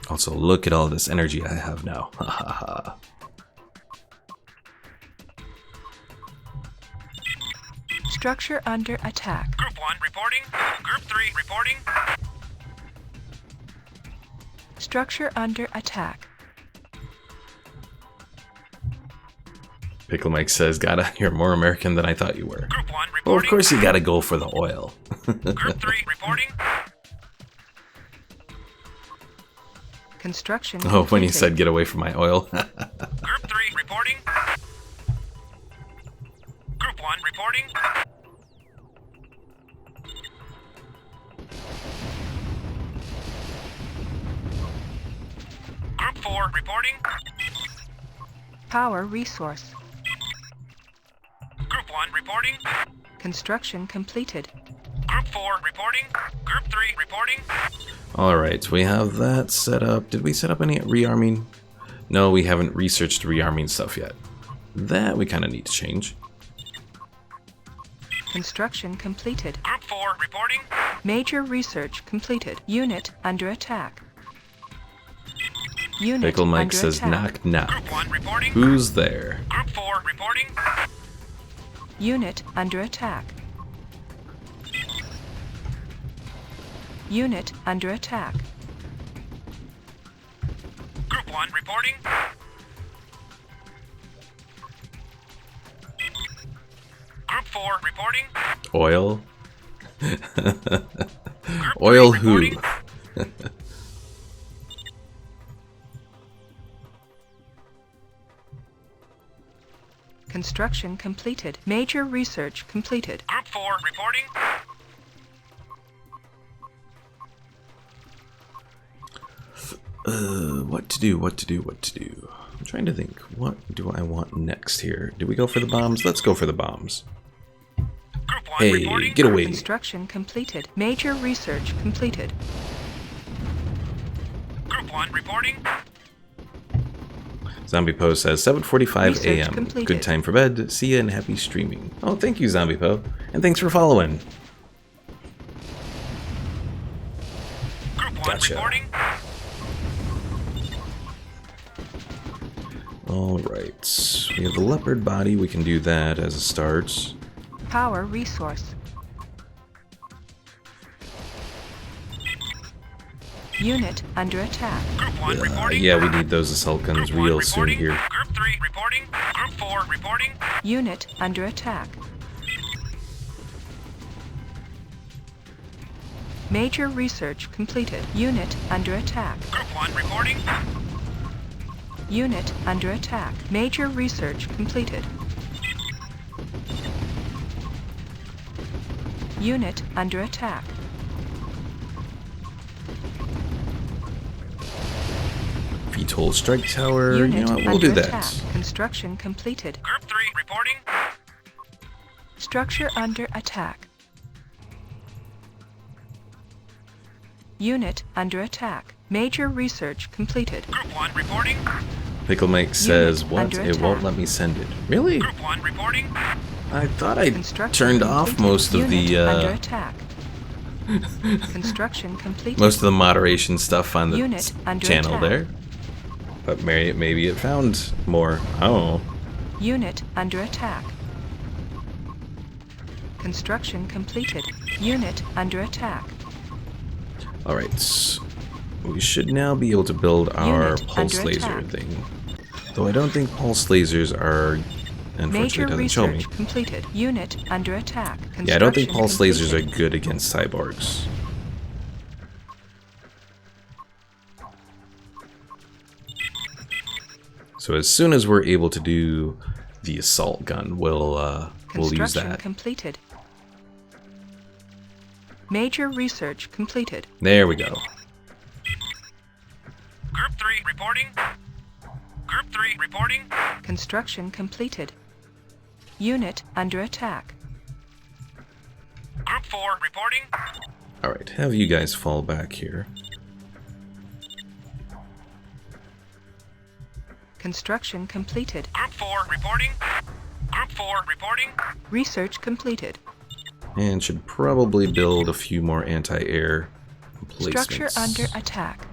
Also, look at all this energy I have now. Ha ha ha. Structure under attack. Group 1 reporting. Group 3 reporting. Structure under attack. Pickle Mike says, gotta, you're more American than I thought you were. Group 1 reporting. Well, of course you gotta go for the oil. Group 3 reporting. Construction Oh, when he completed. said get away from my oil. Group 3 reporting. Group 1 reporting. Group 4 reporting. Power resource. Group 1 reporting. Construction completed. Group 4 reporting. Group 3 reporting. Alright, we have that set up. Did we set up any rearming? No, we haven't researched rearming stuff yet. That we kind of need to change. Construction completed. Group 4 reporting. Major research completed. Unit under attack. Unit Pickle Mike under says attack. knock knock. Group 1 reporting. Who's there? Group 4 reporting. Unit under attack. Unit under attack. Group 1 reporting. Group 4 reporting. Oil? Group Oil 3 who? reporting. Construction completed. Major research completed. Group 4 reporting. What to do, what to do, what to do. I'm trying to think, what do I want next here? Do we go for the bombs? Let's go for the bombs. Group 1 Hey, reporting. get away. Construction completed. Major research completed. Group 1 reporting. Zombie Poe says 7:45 Research a.m. completed. Good time for bed. See ya and happy streaming. Oh, thank you, Zombie Poe. And thanks for following. Group 1 Gotcha. reporting. Alright, we have the leopard body, we can do that as a start. Power resource. Unit under attack. Group 1 reporting. Yeah, we need those assault guns Group 1 real soon reporting. here. Group 3 reporting. Group 4 reporting. Unit under attack. Major research completed. Unit under attack. Group 1 reporting. Unit under attack. Major research completed. Unit under attack. VTOL strike tower, Unit you know what, we'll under do attack. that. Construction completed. Group 3 reporting. Structure under attack. Unit under attack. Major research completed. Group 1 reporting. Pickle Mike says, Unit what? under It won't attack. let me send it. Really? Group 1 reporting. I thought I Construction turned off completed. most of Unit under the attack. Construction completed. most of the moderation stuff on the Unit under channel attack. there. But maybe it found more. I don't know. Unit under attack. Construction completed. Unit under attack. Alright, we should now be able to build our Unit pulse under laser attack. thing. Though I don't think pulse lasers are, unfortunately, Major it doesn't show me. research completed. Unit under attack. Yeah, I don't think Construction pulse lasers are completed. good against cyborgs. So as soon as we're able to do the assault gun, we'll use Construction that. completed. Major research completed. There we go. Group 3 reporting. Group 3 reporting. Construction completed. Unit under attack. Group 4 reporting. Alright, have you guys fall back here. Construction completed. Group 4 reporting. Group 4 reporting. Research completed. And should probably build a few more anti-air Structure emplacements. under attack.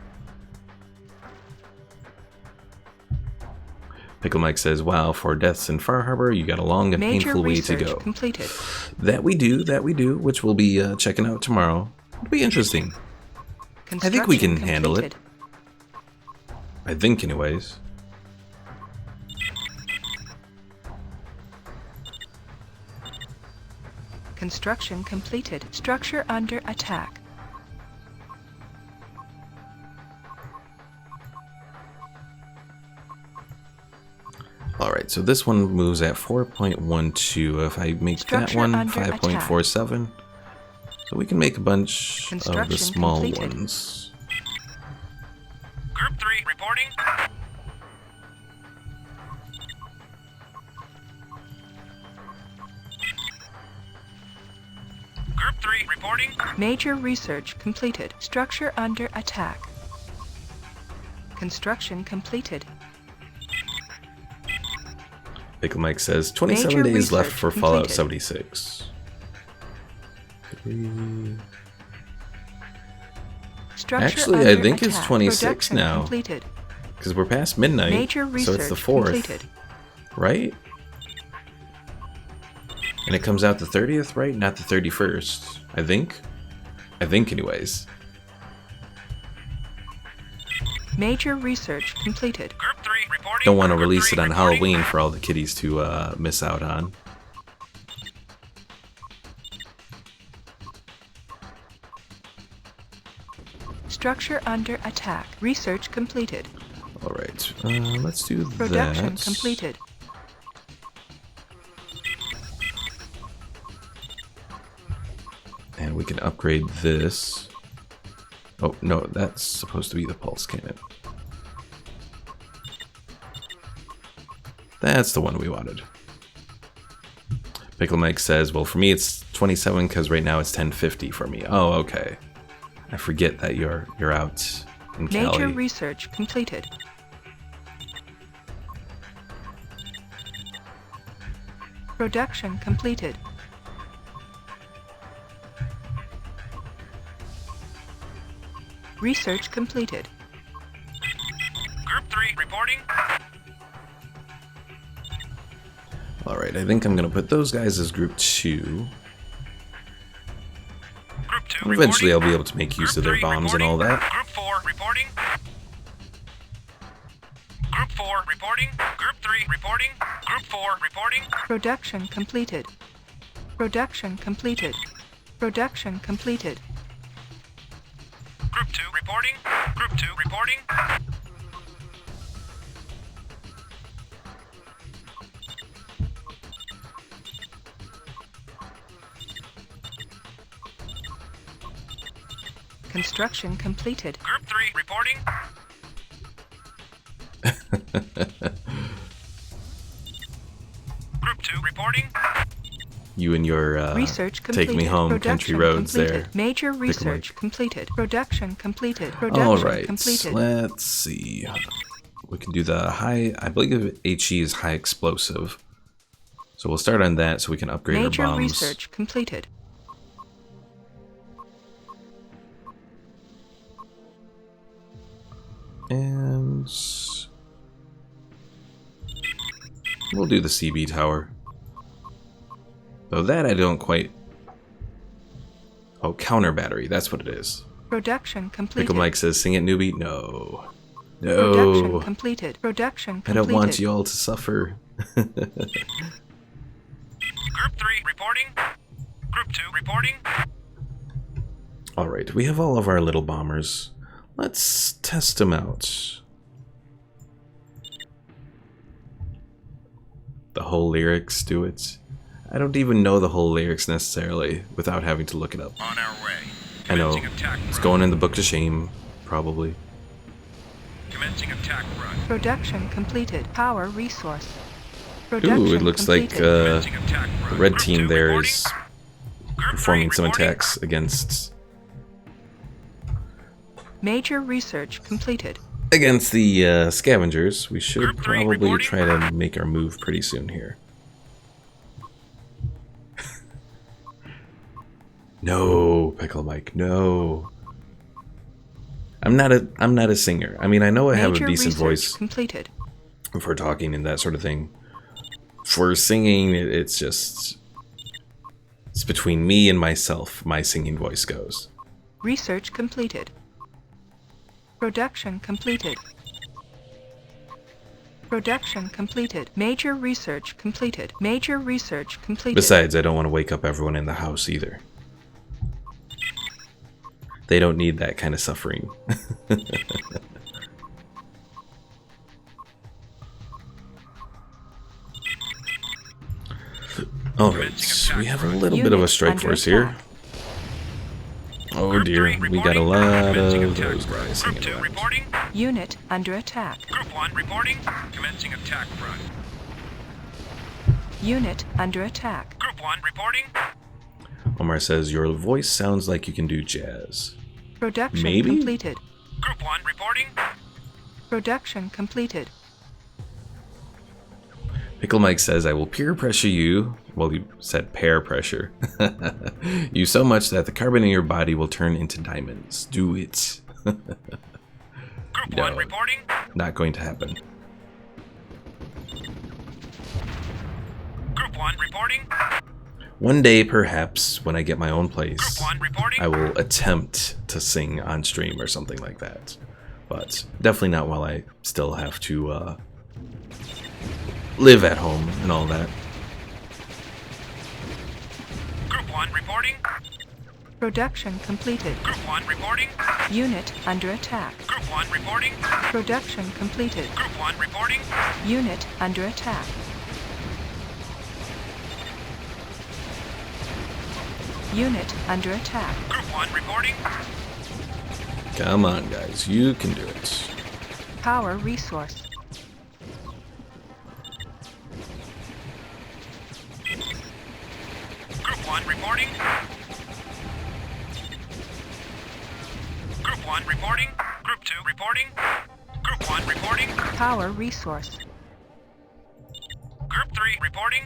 Pickle Mike says, wow, for deaths in Far Harbor, you got a long and Major painful way to research go. completed. That we do, which we'll be checking out tomorrow. It'll be interesting. I think we can Construction handle it. completed. I think, anyways. Construction completed. Structure under attack. Alright, so this one moves at 4.12. If I make that Structure one under 5.47, so we can make a bunch of the Construction small completed. ones. Group 3 reporting. Group 3 reporting. Major research completed. Structure under attack. Construction completed. Pickle Mike says 27 Major days left research for Fallout completed. 76. Could we... Structure Actually, I under think it's attack. 26 Production now. Completed. Because we're past midnight, Major so research it's the 4th, completed. right? And it comes out the 30th, right? Not the 31st, I think. I think, anyways. Major research completed. Group 3 reporting. Don't want to Group release 3 it on reporting. Halloween for all the kiddies to miss out on. Structure under attack. Research completed. Alright, let's do Production that. completed. And we can upgrade this. Oh, no, that's supposed to be the pulse cannon. That's the one we wanted. Pickle Mike says, well, for me it's 27 because right now it's 10:50 for me. Oh, okay. I forget that you're out in Major Cali. research completed. Production completed. Research completed. Group 3 reporting. Alright, I think I'm going to put those guys as Group 2. Group 2 Eventually I'll reporting. be able to make use of Group their 3 bombs and all reporting. that. Group 4 reporting. Group 4 reporting. Group 3 reporting. Group 4 reporting. Production completed. Production completed. Production completed. Group 2 reporting. Group 2 reporting. Construction completed. Group 3 reporting. Group 2 reporting. You and your Research completed. take me home country Production roads completed. there. Major Mike. research completed. Production completed. Production Alright, completed. let's see. We can do the high, I believe HE is high explosive. So we'll start on that so we can upgrade Major our bombs. research completed. And we'll do the CB tower. Though that I don't quite... Oh, counter battery, that's what it is. Production completed. Pickle Mike says, sing it, newbie. No. Production No. completed. Production I completed. don't want you all to suffer. Group 3 reporting. Group 2 reporting. Alright, we have all of our little bombers. Let's test them out. The whole lyrics do it. I don't even know the whole lyrics necessarily without having to look it up. On our way. I know. Commencing attack It's run. going in the book to shame, probably. Commencing attack run. Production completed. Power resource. Production Ooh, it looks like completed. Commencing attack run. the red Group team 2 there reporting. is Group 3 performing some reporting. attacks against Major research completed. the scavengers. We should Group 3 probably reporting. try to make our move pretty soon here. No, Pickle Mike, no. I'm not a singer. I mean, I know I have a Major decent research voice completed. for talking and that sort of thing. For singing, it's just... It's between me and myself, my singing voice goes. Research completed. Production completed. Production completed. Major research completed. Major research completed. Besides, I don't want to wake up everyone in the house either. They don't need that kind of suffering. Alright, we have a little bit of a Unit strike under force here. attack. Oh Group dear, 3 we got a reporting. lot Commencing of attack those run. guys Group hanging 2 around. reporting. Unit under attack. Group 1 reporting. Commencing attack run. Unit under attack. Group 1 reporting. Omar says, your voice sounds like you can do jazz. Production Maybe? completed. Group 1 reporting. Production completed. Pickle Mike says, I will peer pressure you. Well, you said pear pressure. You so much that the carbon in your body will turn into diamonds. Do it. Group No. 1 reporting. Not going to happen. Group 1 reporting. One day, perhaps, when I get my own place, Group 1 reporting. I will attempt to sing on stream or something like that. But definitely not while I still have to live at home and all that. Group 1 reporting. Production completed. Group 1 reporting. Unit under attack. Group 1 reporting. Production completed. Group 1 reporting. Unit under attack. Unit under attack. Group 1 reporting. Come on, guys. You can do it. Power resource. Group 1 reporting. Group 1 reporting. Group 2 reporting. Group 1 reporting. Power resource. Group 3 reporting.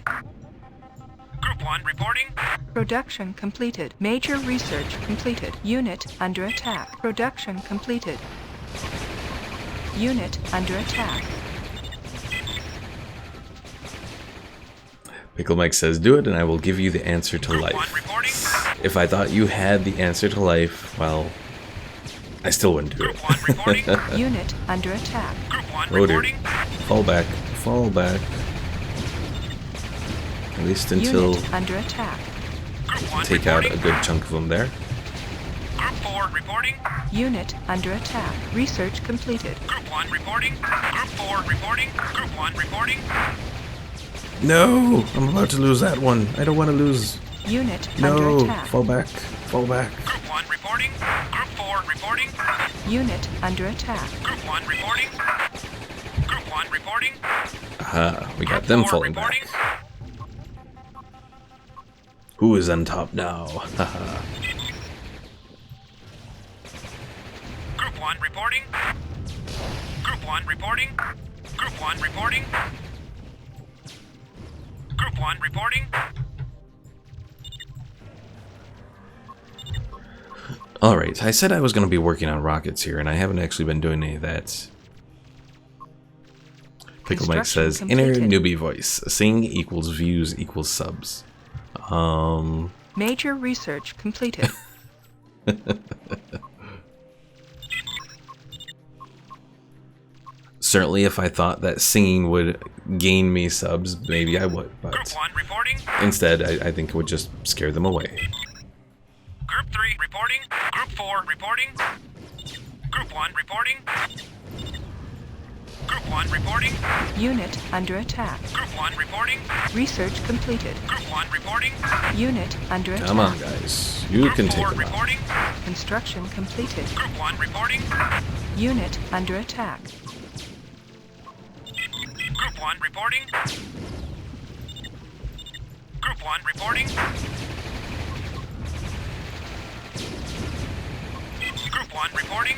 Group 1 reporting. Production completed. Major research completed. Unit under attack. Production completed. Unit under attack. Pickle Mike says, do it and I will give you the answer to Group 1 life. reporting. If I thought you had the answer to life, well, I still wouldn't do Group it. 1 reporting. Unit under attack. Group 1 Oh dear. reporting. Fall back. Fall back. At least until Unit under attack. Group 1 take out reporting. a good chunk of them there. Group 4 reporting. Unit under attack. Research completed. Group 1 reporting. Group 4 reporting. Group 1 reporting. No! I'm about to lose that one. I don't want to lose. Unit under No! attack. Fall back. Fall back. Group 1 reporting. Group 4 reporting. Unit under attack. Group 1 reporting. Group 1 reporting. Aha, we got Group them 4 falling reporting. back. Who is on top now? Haha. Group 1 reporting. Group 1 reporting. Group 1 reporting. Group 1 reporting. Alright, I said I was going to be working on rockets here, and I haven't actually been doing any of that. Pickle Mike Construction says, inner completed. newbie voice. Sing equals views equals subs. Major research completed. Certainly if I thought that singing would gain me subs, maybe I would, Group but 1 reporting. instead I think it would just scare them away. Group 3 reporting. Group 4 reporting. Group 1 reporting. Group 1 reporting. Unit under attack. Group 1 reporting. Research completed. Group 1 reporting. Unit under attack. Come on, guys. You Group can 4 take them out. reporting. Construction completed. Group 1 reporting. Unit under attack. Group 1 reporting. Group 1 reporting. Group 1 reporting.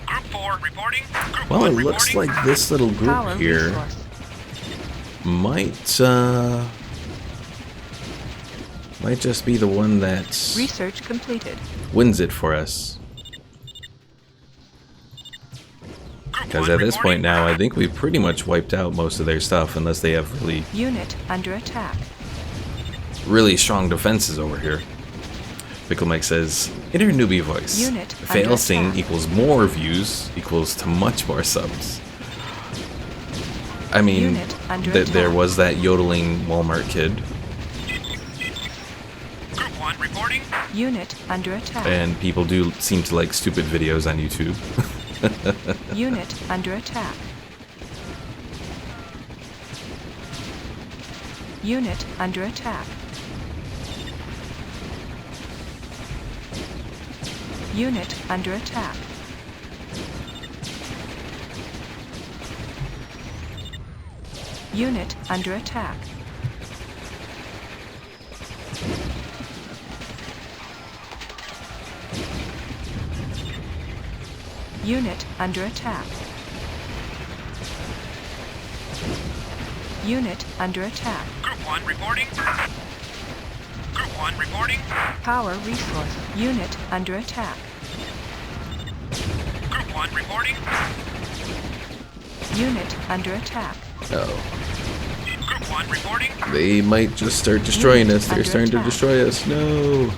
Group 4 reporting. Group Well, 1 it looks reporting. like this little group Power here resource. might just be the one that Research completed. wins it for us. Group Because 1 at this reporting. point now, I think we've pretty much wiped out most of their stuff, unless they have Unit under attack. really strong defenses over here. Pickle Mike says, inner newbie voice. Unit Fail under sing attack. equals more views equals to much more subs. I mean, Unit under there attack. was that yodeling Walmart kid, Group 1 reporting. Unit under attack. and people do seem to like stupid videos on YouTube. Unit under attack. Unit under attack. Unit under attack. Unit under attack. Unit under attack. Unit under attack. Group 1 reporting. Group 1 reporting. Power resource. Unit under attack. Group 1 reporting. Unit under attack. Oh, Group 1 reporting. they might just start destroying Unit us. They're under starting to attack. destroy us. No.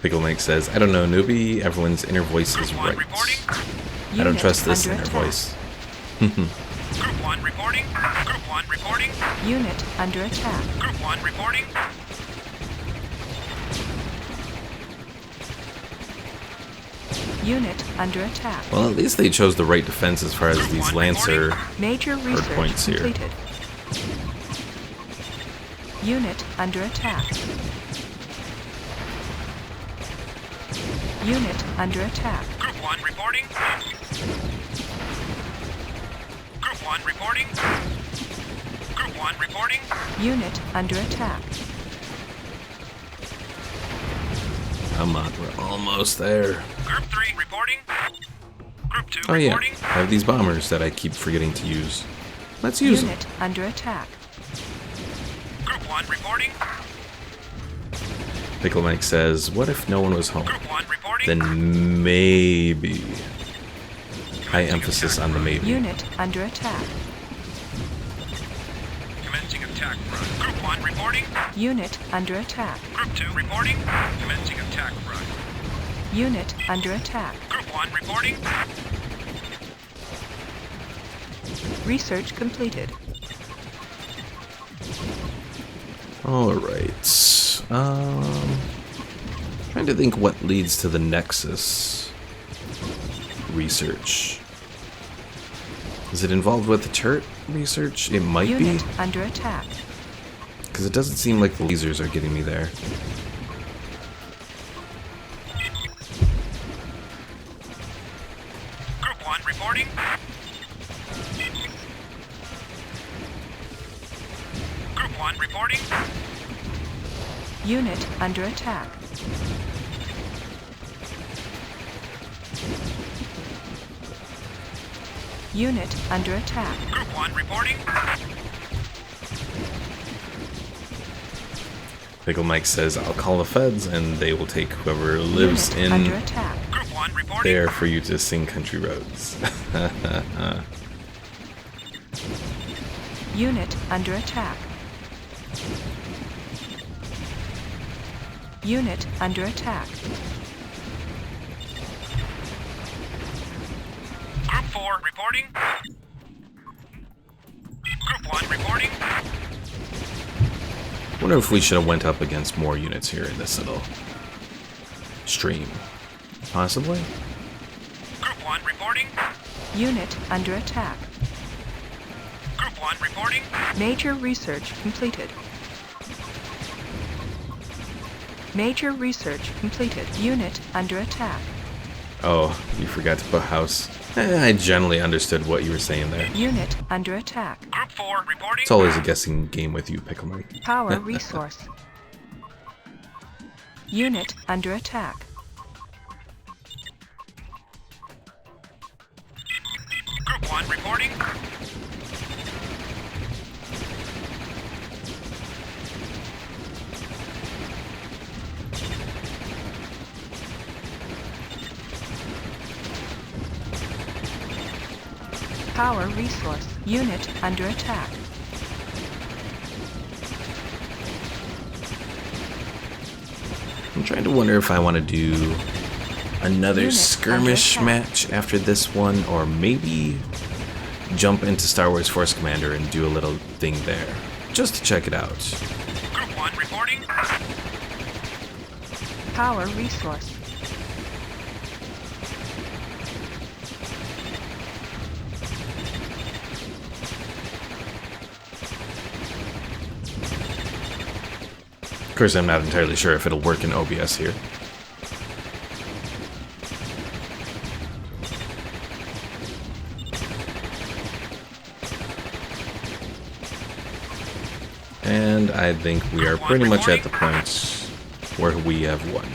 Pickle Mike says, I don't know, newbie. Everyone's inner voice is Group 1 right. reporting. I don't Unit trust this under inner attack. voice. Group 1 reporting. Group 1 reporting. Unit under attack. Group 1 reporting. Unit under attack. Well, at least they chose the right defense as far as these Lancer. Major research points here. completed. Unit under attack. Unit under attack. Group 1 reporting. Group 1 reporting. Group 1 reporting. Unit under attack. Come on, we're almost there. Group 3 reporting. Group 2 Oh yeah, reporting. I have these bombers that I keep forgetting to use. Let's use them. Unit under attack. Group 1 reporting. Pickle Mike says, what if no one was home? Group 1 reporting. Then maybe. high emphasis on the maybe. Unit under attack. Commencing attack run. Group 1 reporting. Unit under attack. Group 2 reporting. Commencing attack run. Unit under attack. Group 1 reporting. Research completed. Alright. Trying to think what leads to the Nexus research. Is it involved with the turret research? It might Unit be. under attack. Because it doesn't seem like the lasers are getting me there. Group 1 reporting. Group 1 reporting. Unit under attack. Unit under attack. Group 1 reporting. Pickle Mike says, I'll call the feds and they will take whoever lives Unit under in attack. Group 1 reporting. there for you to sing country roads. Unit under attack. Unit under attack. Group 4 reporting. Group 1 reporting. Wonder if we should have went up against more units here in this little stream. Possibly? Group 1 reporting. Unit under attack. Group 1 reporting. Major research completed. Major research completed. Unit under attack. Oh, you forgot to put house. I generally understood what you were saying there. Unit under attack. Group 4 reporting. It's always a guessing game with you, Pickle Mike. Power resource. Unit under attack. Group 1 reporting. Power resource. Unit under attack. I'm trying to wonder if I want to do another Unit skirmish under attack. match after this one, or maybe jump into Star Wars Force Commander and do a little thing there, just to check it out. Group 1 reporting. Power resource. Of course, I'm not entirely sure if it'll work in OBS here. And I think we are pretty much at the point where we have won.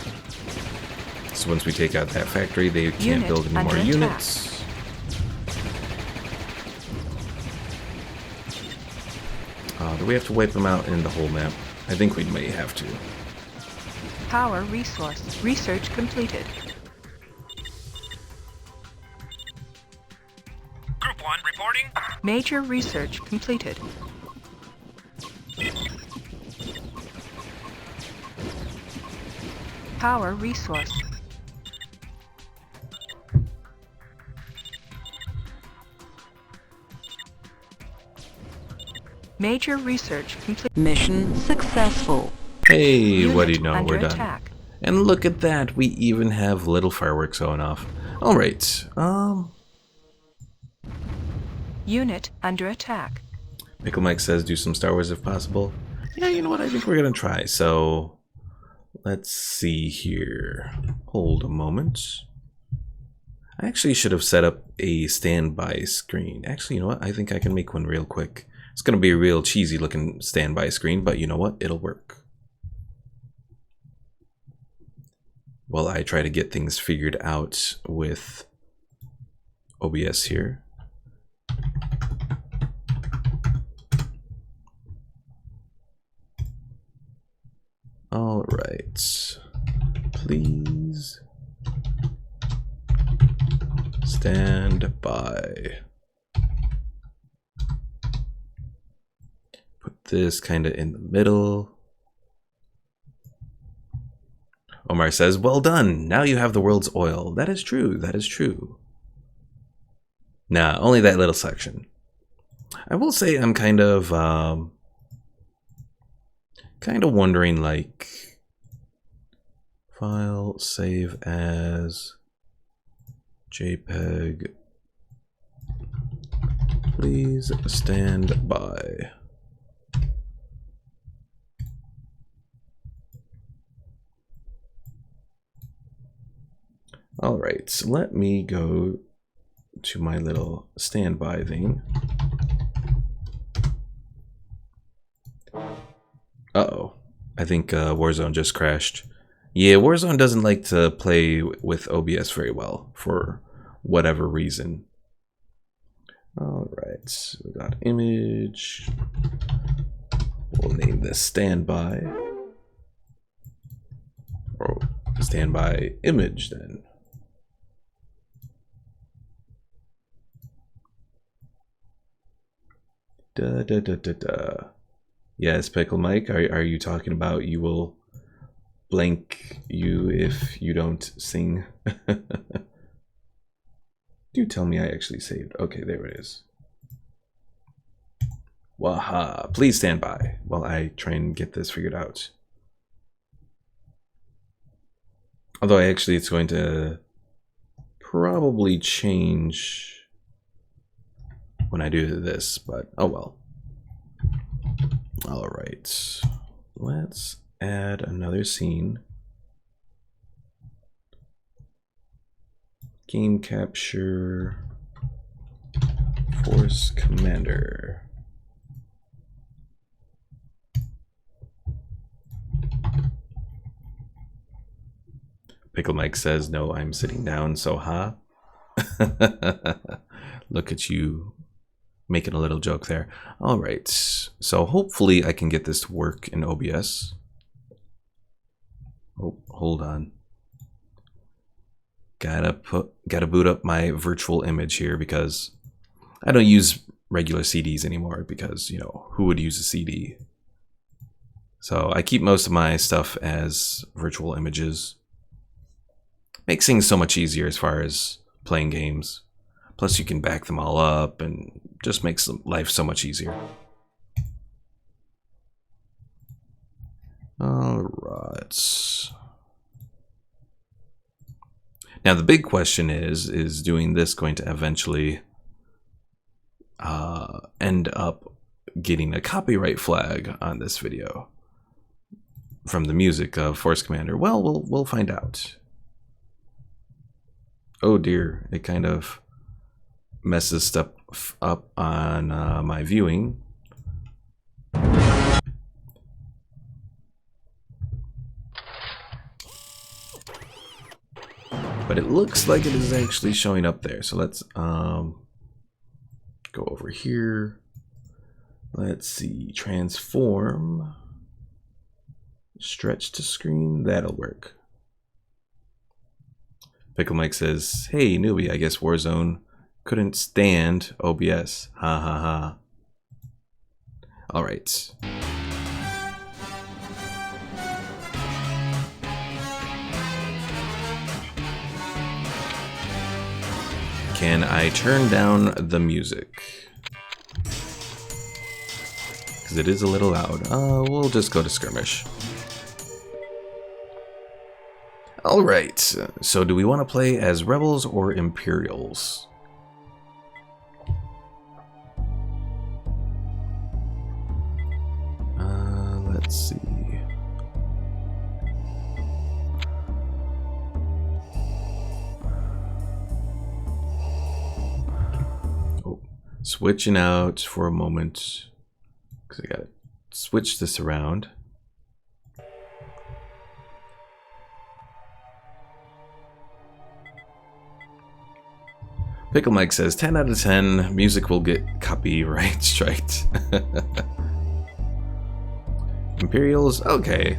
So once we take out that factory, they can't Unit build any under more attack. units. Do we have to wipe them out in the whole map? I think we may have to. Power resource. Research completed. Group 1 reporting. Major research completed. Power resource. Major research complete. Mission successful. Hey, what do you know? Unit We're under done. attack. And look at that, we even have little fireworks going off. Alright, Unit under attack. Pickle Mike says do some Star Wars if possible. Yeah, you know what, I think we're gonna try. So, let's see here. Hold a moment. I actually should have set up a standby screen. Actually, you know what, I think I can make one real quick. It's gonna be a real cheesy looking standby screen, but you know what, it'll work. While I try to get things figured out with OBS here. All right, please Stand by. Put this kind of in the middle. Omar says, well done. Now you have the world's oil. That is true. That is true. Nah, only that little section. I will say I'm kind of wondering, like, file, save as JPEG. Please stand by. All right, so let me go to my little standby thing. Uh-oh, I think Warzone just crashed. Yeah, Warzone doesn't like to play with OBS very well for whatever reason. All right, we got image. We'll name this standby. Or standby image then. Da da da da da. Yes, Pickle Mike, are you talking about you will blank you if you don't sing? Do tell me I actually saved. Okay, there it is. Waha, please stand by while I try and get this figured out. Although it's going to probably change when I do this, but oh well. All right, let's add another scene. Game capture, Force Commander. Pickle Mike says, no, I'm sitting down, so ha. Look at you making a little joke there. All right, so hopefully I can get this to work in OBS. Oh, hold on. Gotta boot up my virtual image here because I don't use regular CDs anymore because, you know, who would use a CD? So I keep most of my stuff as virtual images. Makes things so much easier as far as playing games. Plus you can back them all up and just makes life so much easier. All right. Now the big question is doing this going to eventually end up getting a copyright flag on this video from the music of Force Commander? Well, we'll find out. Oh dear, it kind of messes stuff up on my viewing. But it looks like it is actually showing up there. So let's go over here. Let's see, transform, stretch to screen, that'll work. Pickle Mike says, hey newbie, I guess Warzone couldn't stand OBS. Ha ha ha. All right. Can I turn down the music? Because it is a little loud. We'll just go to Skirmish. Alright, so do we want to play as Rebels or Imperials? Let's see. Oh, switching out for a moment because I gotta switch this around. Pickle Mike says 10 out of 10 music will get copyright striked. Imperials, okay.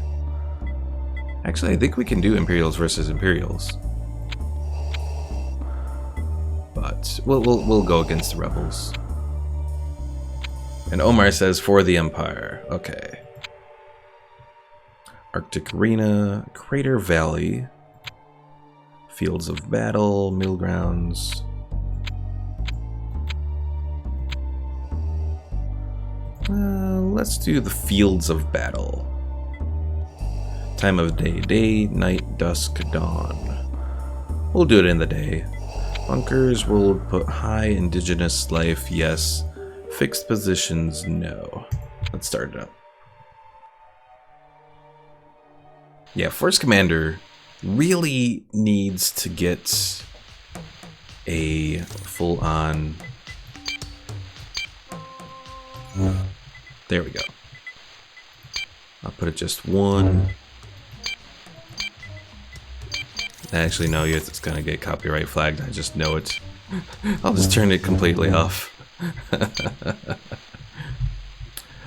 Actually, I think we can do Imperials versus Imperials. but we'll go against the rebels. And Omar says for the Empire. Okay. Arctic Arena, Crater Valley, Fields of Battle, Mill Grounds. Let's do the Fields of Battle. Time of day, day, night, dusk, dawn. We'll do it in the day. Bunkers, we'll put high indigenous life, yes. Fixed positions, no. Let's start it up. Yeah, Force Commander really needs to get a full-on... There we go. I'll put it just one. Actually, no, it's gonna get copyright flagged. I just know it. I'll just turn it completely off.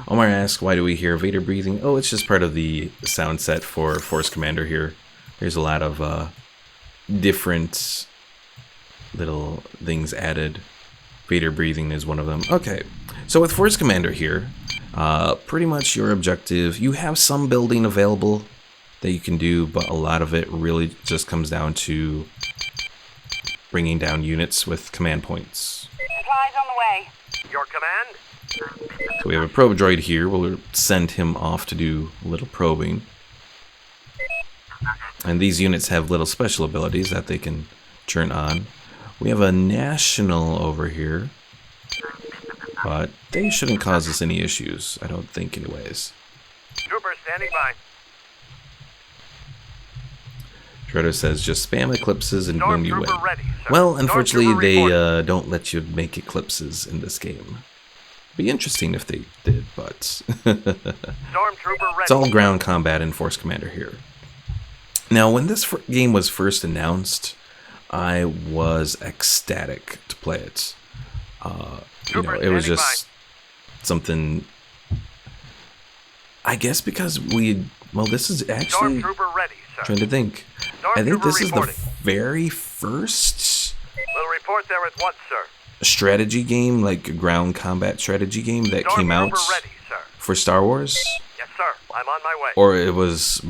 Omar asks, why do we hear Vader breathing? Oh, it's just part of the sound set for Force Commander here. There's a lot of different little things added. Vader breathing is one of them. Okay, so with Force Commander here, pretty much your objective, you have some building available that you can do, but a lot of it really just comes down to bringing down units with command points. Supplies on the way. Your command? So we have a probe droid here. We'll send him off to do a little probing. And these units have little special abilities that they can turn on. We have a national over here, but they shouldn't cause us any issues, I don't think anyways. Trooper standing by. Shredder says just spam eclipses and boom, you win. Stormtrooper ready, sir. Well, unfortunately they Stormtrooper don't let you make eclipses in this game. Be interesting if they did, but Stormtrooper ready. it's all ground combat in Force Commander here. Now, when this game was first announced, I was ecstatic to play it. You know, it was just something. I guess because well, this is actually Stormtrooper ready, sir. trying to think. I think this is the reporting. very first We'll report there at once, sir. strategy game, like a ground combat strategy game that came out Stormtrooper ready, sir. for Star Wars, Yes, sir. I'm on my way. or it was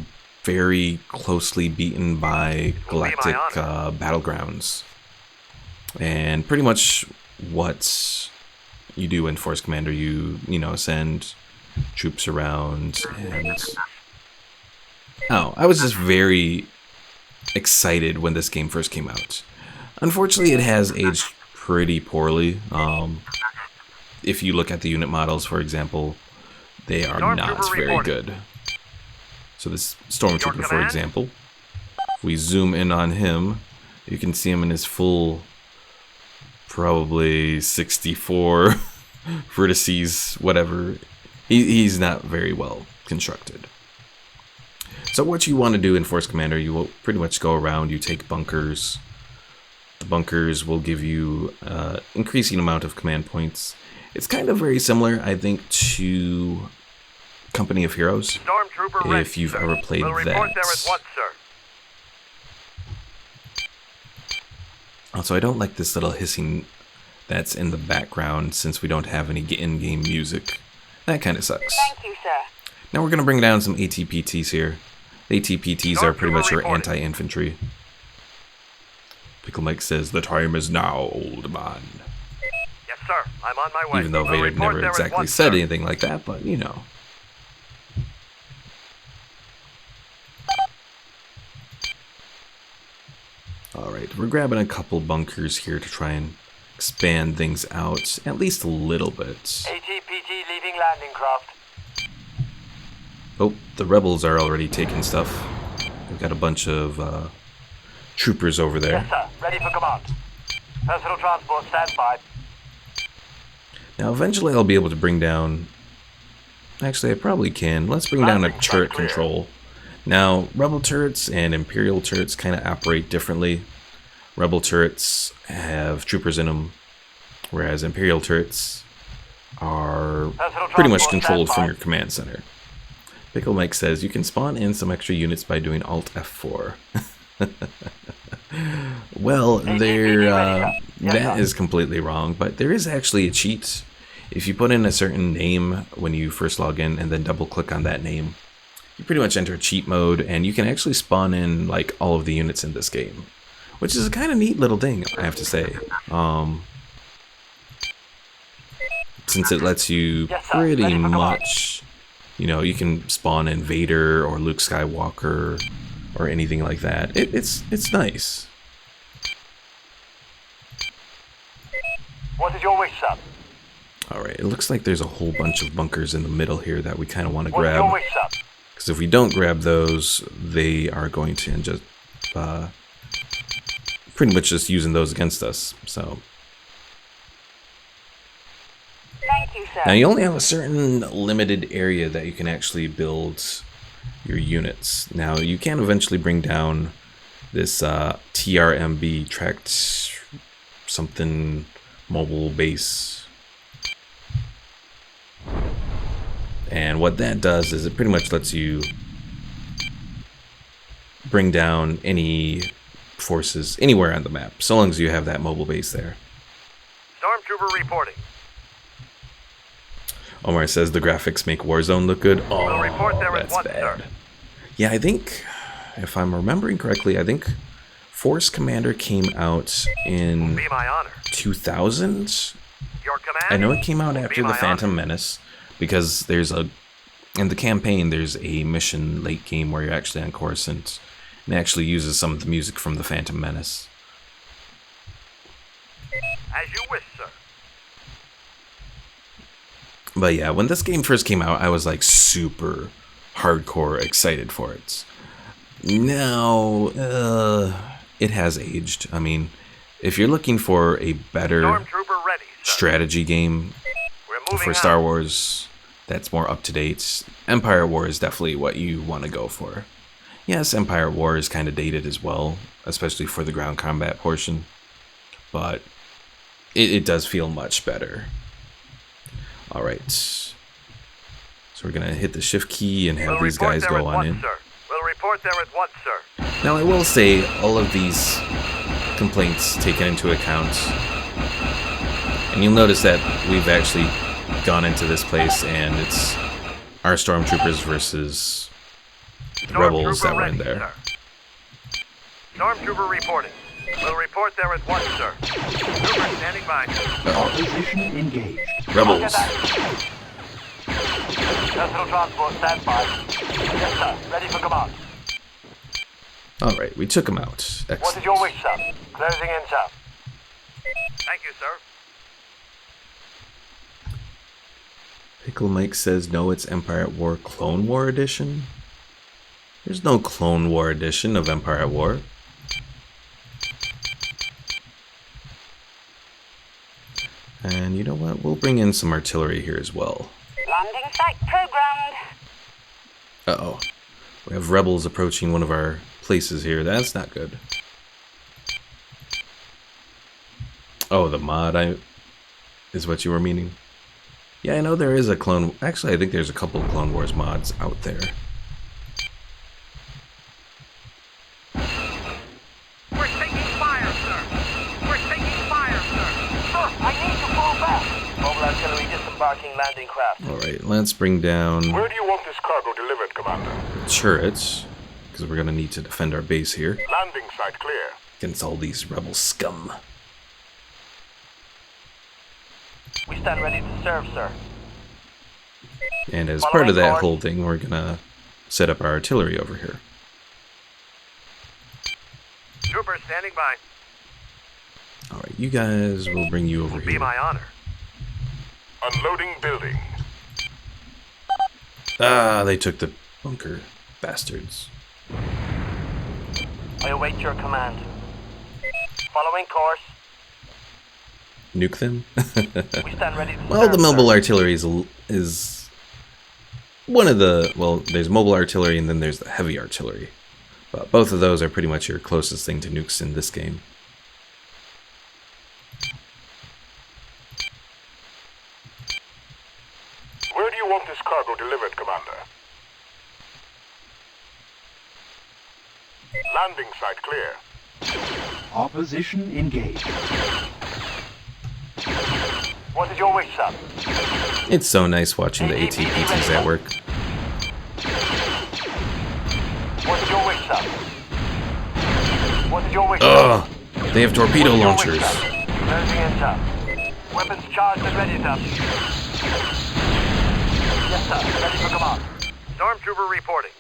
very closely beaten by Will be my Galactic Battlegrounds. And pretty much what you do in Force Commander, you know, send troops around, and I was just very excited when this game first came out. Unfortunately, it has aged pretty poorly. If you look at the unit models, for example, they are not very good. So this Stormtrooper, for example, if we zoom in on him, you can see him in his full, probably 64 vertices, whatever. He's not very well constructed. So what you want to do in Force Commander, you will pretty much go around, you take bunkers. The bunkers will give you increasing amount of command points. It's kind of very similar, I think, to Company of Heroes, Stormtrooper ready, if you've sir. ever played We'll that. report there at once, sir. Also, I don't like this little hissing that's in the background since we don't have any in-game music. That kind of sucks. Thank you, sir. Now we're going to bring down some ATPTs here. The ATPTs are pretty much your anti-infantry. Pickle Mike says, the time is now, old man. Yes, sir. I'm on my way. Even though We'll Vader report never there at exactly once, said sir. anything like that, but you know. Alright, we're grabbing a couple bunkers here to try and expand things out, at least a little bit. ATPT leaving landing craft. Oh, the rebels are already taking stuff. We've got a bunch of troopers over there. Yes, sir. Ready for command. Personal transport standby. Now, eventually I'll be able to bring down... Actually, I probably can. Let's bring down a turret control. Now, Rebel turrets and Imperial turrets kind of operate differently. Rebel turrets have troopers in them, whereas Imperial turrets are pretty much controlled from your command center. Pickle Mike says, you can spawn in some extra units by doing Alt F4. Well, that is completely wrong, but there is actually a cheat. If you put in a certain name when you first log in and then double click on that name, you pretty much enter cheat mode and you can actually spawn in like all of the units in this game, which is a kind of neat little thing, I have to say. Since it lets you pretty much, you know, you can spawn in Vader or Luke Skywalker or anything like that. It's nice. What is your wish, sir? Alright, it looks like there's a whole bunch of bunkers in the middle here that we kind of want to What is your grab. wish, sir? Because if we don't grab those, they are going to end just pretty much just using those against us. So Thank you, sir. now you only have a certain limited area that you can actually build your units. Now you can eventually bring down this TRMB, tracked something mobile base. And what that does is it pretty much lets you bring down any forces anywhere on the map, so long as you have that mobile base there. Stormtrooper reporting. Omar says the graphics make Warzone look good. Oh, We'll report there at that's once, bad. sir. Yeah, I think, if I'm remembering correctly, I think Force Commander came out in Be my honor. 2000. Your command? I know it came out Be after my the Phantom honor. Menace, because there's in the campaign there's a mission late game where you're actually on Coruscant, and it actually uses some of the music from the Phantom Menace. As you wish, sir. But yeah, when this game first came out, I was like super hardcore excited for it. Now, it has aged. I mean, if you're looking for a better Stormtrooper ready, sir. strategy game We're moving for out. Star Wars that's more up to date, Empire War is definitely what you want to go for. Yes, Empire War is kind of dated as well, especially for the ground combat portion, but it does feel much better. Alright, so we're going to hit the shift key and have We'll these report guys there go at on once, in. Sir. We'll report there at once, sir. Now I will say, all of these complaints taken into account, and you'll notice that we've actually gone into this place and it's our stormtroopers versus the rebels that were in ready, there. Sir. Stormtrooper reporting. We'll report there at once, sir. Trooper standing by. Position engaged. Rebels. Personal transport standby. Yes, sir. Ready for command. Alright, we took them out. What is Excellent. your wish, sir? Closing in, sir. Thank you, sir. Pickle Mike says, no, it's Empire at War Clone War Edition. There's no Clone War Edition of Empire at War. And you know what? We'll bring in some artillery here as well. Landing site programmed. Uh-oh. We have rebels approaching one of our places here. That's not good. Oh, the mod is what you were meaning? Yeah, I know there is a clone... Actually, I think there's a couple of Clone Wars mods out there. We're taking fire, sir. We're taking fire, sir. Sir, I need to fall back. Mobile artillery disembarking landing craft. Alright, let's bring down Where do you want this cargo delivered, Commander? turrets, because we're going to need to defend our base here Landing site clear. against all these rebel scum. We stand ready to serve, sir. And as part of that whole thing, we're going to set up our artillery over here. Trooper standing by. Alright, you guys, we'll bring you over Be here. my honor. Unloading building. Ah, they took the bunker. Bastards. I await your command. Following course. Nuke them? We stand ready to Well, serve, the mobile sir. artillery is one of the... Well, there's mobile artillery and then there's the heavy artillery. But both of those are pretty much your closest thing to nukes in this game. Where do you want this cargo delivered, Commander? Landing site clear. Opposition engaged. What is your wish, sir? It's so nice watching the ATPTs at work. What is your wish, sir? What is your wish, Ugh! They have torpedo launchers. Closing in, sir. Weapons charged and ready, sir. Yes, sir. Ready for command. Stormtrooper reporting.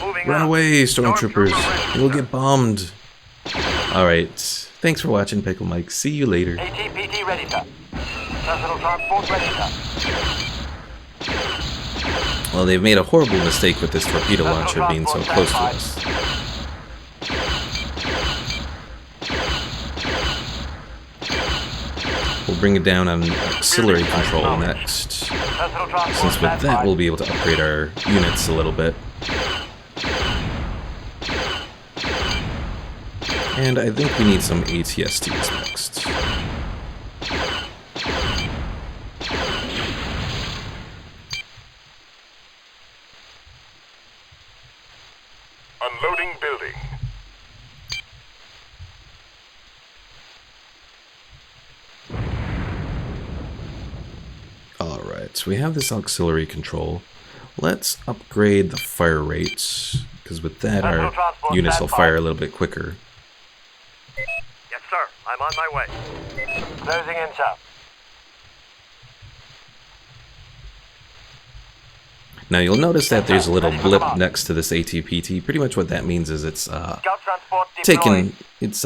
Removing Run now. away, stormtroopers. Stormtrooper You'll ready, get bombed. Alright. Thanks for watching, Pickle Mike. See you later. sir. ATPT ready, sir. Personal transport ready, sir. Well, they've made a horrible mistake with this torpedo launcher being so close to us. We'll bring it down on auxiliary control next, Personal transport since with that standby. we'll be able to upgrade our units a little bit. And I think we need some ATSTs next. Unloading building. Alright, so we have this auxiliary control. Let's upgrade the fire rates, because with that our units will fire a little bit quicker. Yes, sir. I'm on my way. Closing in, sir. Now you'll notice that there's a little blip next to this ATPT. Pretty much what that means is it's Scout transport deployed. taken, its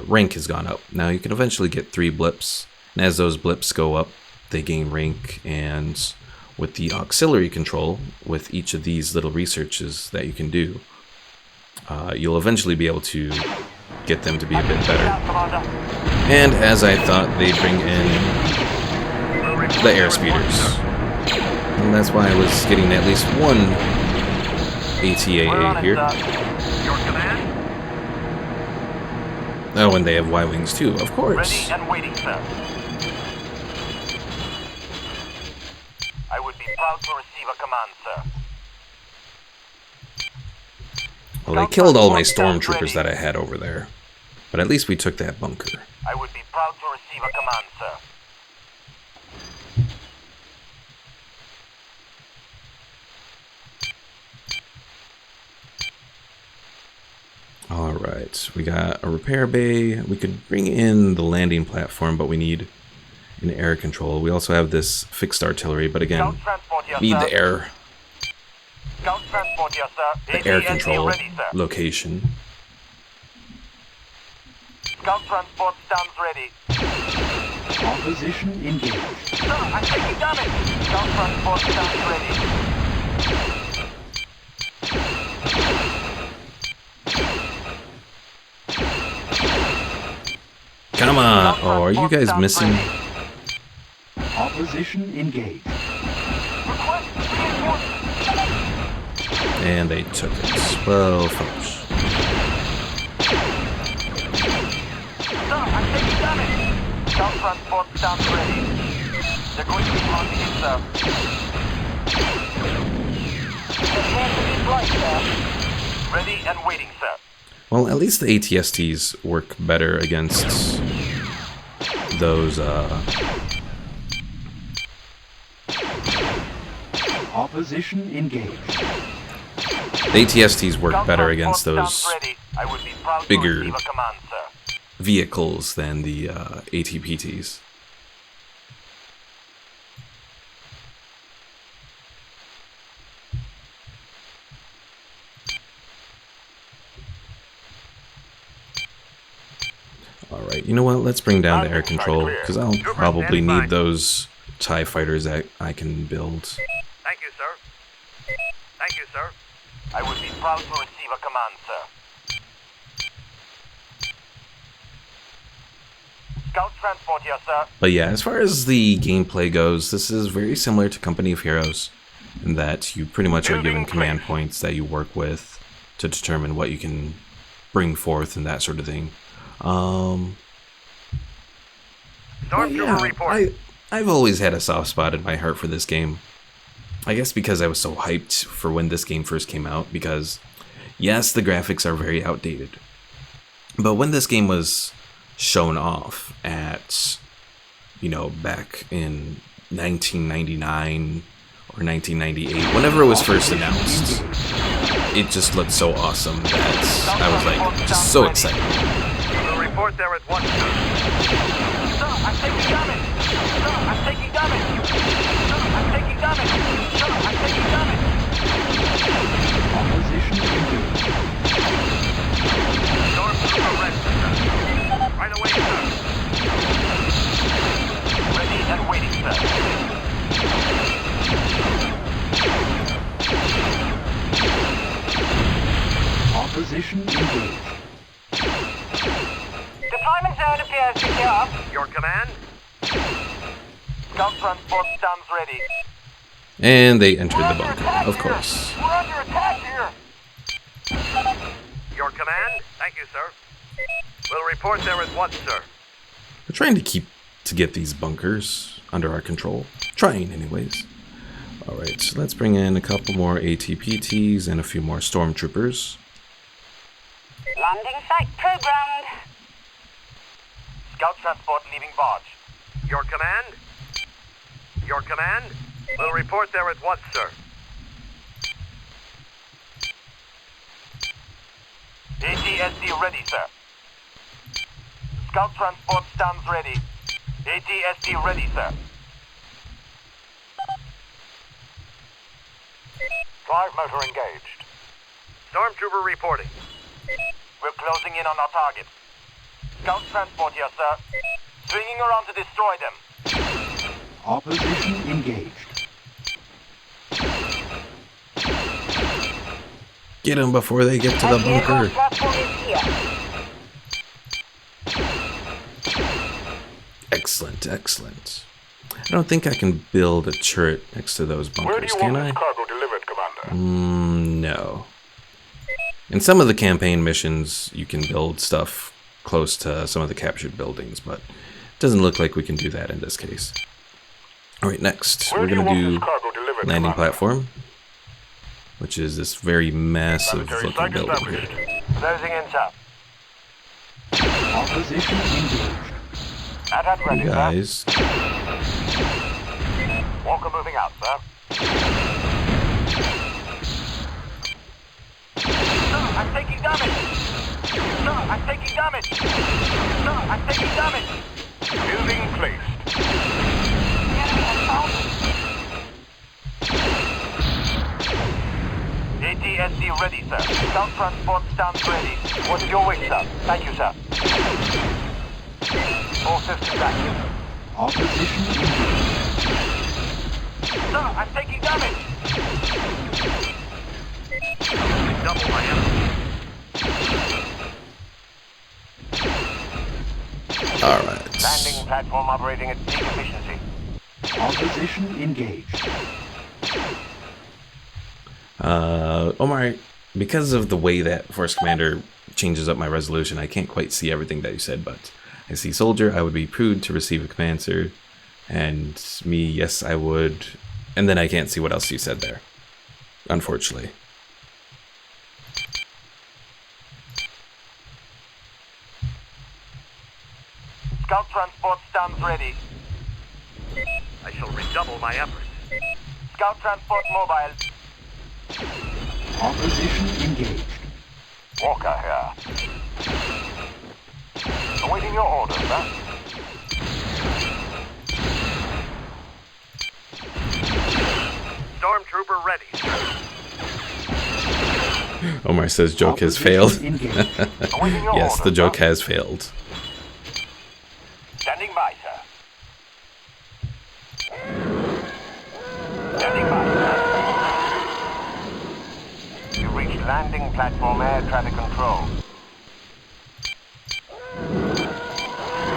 rank has gone up. Now you can eventually get 3 blips, and as those blips go up, they gain rank, and with the auxiliary control, with each of these little researches that you can do, you'll eventually be able to get them to be a bit better. Commander. And as I thought, they bring in the airspeeders. And that's why I was getting at least one We're on ATAA it, here. sir. Your command? Oh, and they have Y-Wings too, of Ready course. and waiting, sir. I would be proud to receive a command, sir. Well, they killed all my stormtroopers that I had over there. But at least we took that bunker. I would be proud to receive a command, sir. Alright, we got a repair bay. We could bring in the landing platform, but we need an air control. We also have this fixed artillery, but again, Scout transport here, need sir. the air Scout transport here, sir. the air ATST control ready, sir. location. Scout transport stands ready. Opposition engaged. Sir, I'm taking damage. Scout transport stands ready. Come on! Oh, are you guys missing? Opposition engaged. Request reinforcements. And they took it. Well, folks. Sir, I'm taking damage. Scout transport stands ready. They're going to be launching it, sir. Advance to flight, sir. Ready and waiting, sir. Well, at least the ATSTs work better against those, Opposition engaged. the ATSTs work Scout better transport against stands those ready. I would be proud bigger to receive a command, sir. vehicles than the ATPTs. Alright, you know what? Let's bring down the air control, because I'll probably need those TIE fighters that I can build. Thank you, sir. Thank you, sir. I would be proud to receive a command, sir. Scout transport here, sir. But yeah, as far as the gameplay goes, this is very similar to Company of Heroes, in that you pretty much are given command points that you work with to determine what you can bring forth and that sort of thing. But Stormtrooper yeah, report. I've always had a soft spot in my heart for this game. I guess because I was so hyped for when this game first came out, because yes, the graphics are very outdated. But when this game was shown off at, you know, back in 1999 or 1998, whenever it was first announced, it just looked so awesome that I was like just so excited. We'll report there at once, sir. Sir, I'm taking damage. Sir, I'm taking damage. Sir, I'm taking damage. Sir, I'm taking damage. Opposition engaged. Stormtrooper ready, sir. Right away, sir. Ready and waiting, sir. Opposition engaged. Deployment zone appears secure. Your command? Scout transport stands ready. And they entered the bunker, of course. We're under attack here. Your command? Thank you, sir. We'll report there at once, sir. We're trying to get these bunkers under our control. Trying, anyways. Alright, so let's bring in a couple more ATPTs and a few more stormtroopers. Landing site programmed. Scout transport leaving barge. Your command? Your command? We'll report there at once, sir. ATSD ready, sir. Scout transport stands ready. ATSD ready, sir. Drive motor engaged. Stormtrooper reporting. We're closing in on our target. Scout transport here, sir. Swinging around to destroy them. Opposition engaged. Get them before they get to the bunker. Platform is here. Excellent, excellent. I don't think I can build a turret next to those bunkers, can I? cargo delivered, Commander? No. In some of the campaign missions, you can build stuff close to some of the captured buildings, but it doesn't look like we can do that in this case. Alright, next, we're going to do landing platform, which is this very massive looking building here. Closing in, sir. Opposition engaged. Attack ready, You guys, sir. Walker moving out, sir. Sir, I'm taking damage. Sir, I'm taking damage. Sir, I'm taking damage. Building placed. The enemy has found us. ATSD ready, sir. Scout transport stands ready. What is your wish, sir? Thank you, sir. All systems active. Opposition engaged. Sir, I'm taking damage. Double my effort. alright. Landing platform operating at peak efficiency. Opposition engaged. Omar, because of the way that Force Commander changes up my resolution, I can't quite see everything that you said, but I see soldier, I would be prude to receive a command, sir. And me, yes, I would. And then I can't see what else you said there, unfortunately. Scout transport stands ready. I shall redouble my efforts. Scout transport mobile. Opposition engaged. Walker here. Awaiting your orders, sir. Stormtrooper ready, sir. Omar says joke has failed. Opposition engaged. Awaiting your Yes, orders, the joke sir. has failed. Standing by, sir. Standing by, sir. You reached landing platform air traffic control.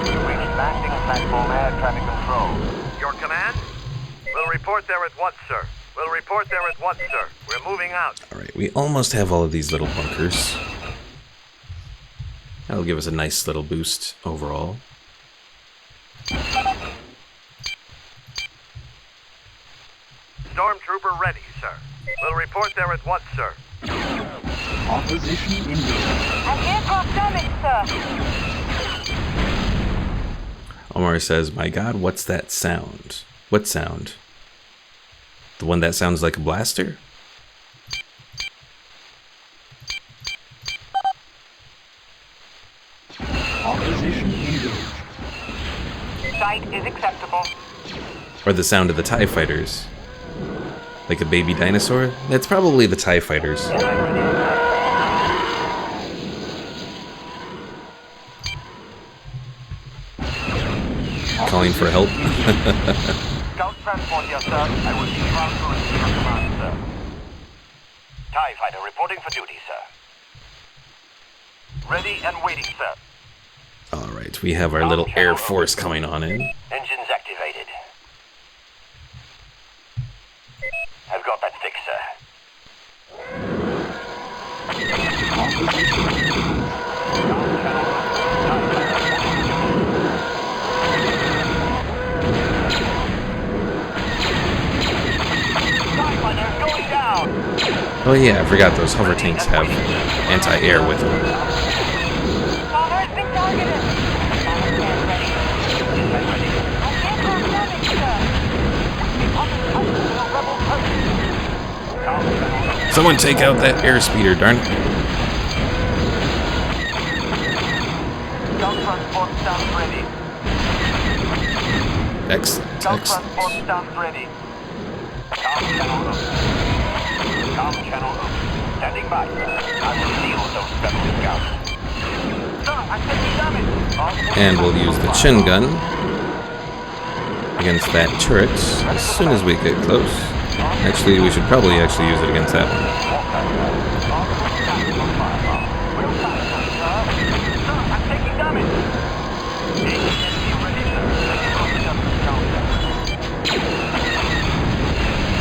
You reached landing platform air traffic control. Your command? We'll report there at once, sir. We'll report there at once, sir. We're moving out. Alright, we almost have all of these little bunkers. That'll give us a nice little boost overall. Stormtrooper ready, sir. We'll report there at once, sir. Opposition engaged. Anti-aircraft damage, sir. Omar says, my god, what's that sound? What sound? The one that sounds like a blaster? Opposition engaged. Site is acceptable. Or the sound of the TIE fighters? Like a baby dinosaur? That's probably the TIE fighters. Calling for help? Scout transport here, sir. I will be transferring to your command, sir. TIE fighter reporting for duty, sir. Ready and waiting, sir. Alright, we have our little Air Force coming on in. Engines activated. I've got that fixed, sir. TIE fighter going down. Oh yeah, I forgot those hover tanks have anti-air with them. Bomber has been targeted. Bomber stand ready. Anti-aircraft damage, sir. Rebel post. Someone take out that airspeeder, darn it. Scout transport stands ready. Excellent, Scout excellent. transport stands ready. Calm channel up. Calm channel up. Standing by. I will deal with those rebel scouts. Sir, I'm taking damage. And we'll use the chin gun against that turret as soon as we get close. Actually, we should probably use it against that one. Sir, I'm taking damage. Ready, sir.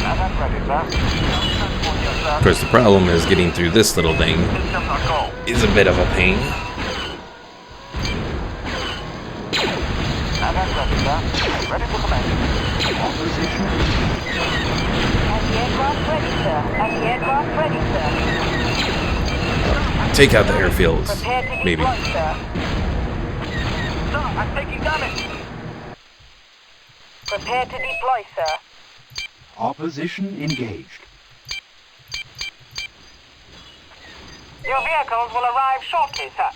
That's ready, sir. Transport here, sir. Of course, the problem is getting through this little thing Systems are go. is a bit of a pain. That's ready, sir. Ready for command. Opposition Anti-aircraft ready, sir. Anti-aircraft ready, sir. Take out the airfields, Prepare to maybe. deploy, sir. Sir, I'm taking damage. Prepare to deploy, sir. Opposition engaged. Your vehicles will arrive shortly, sir.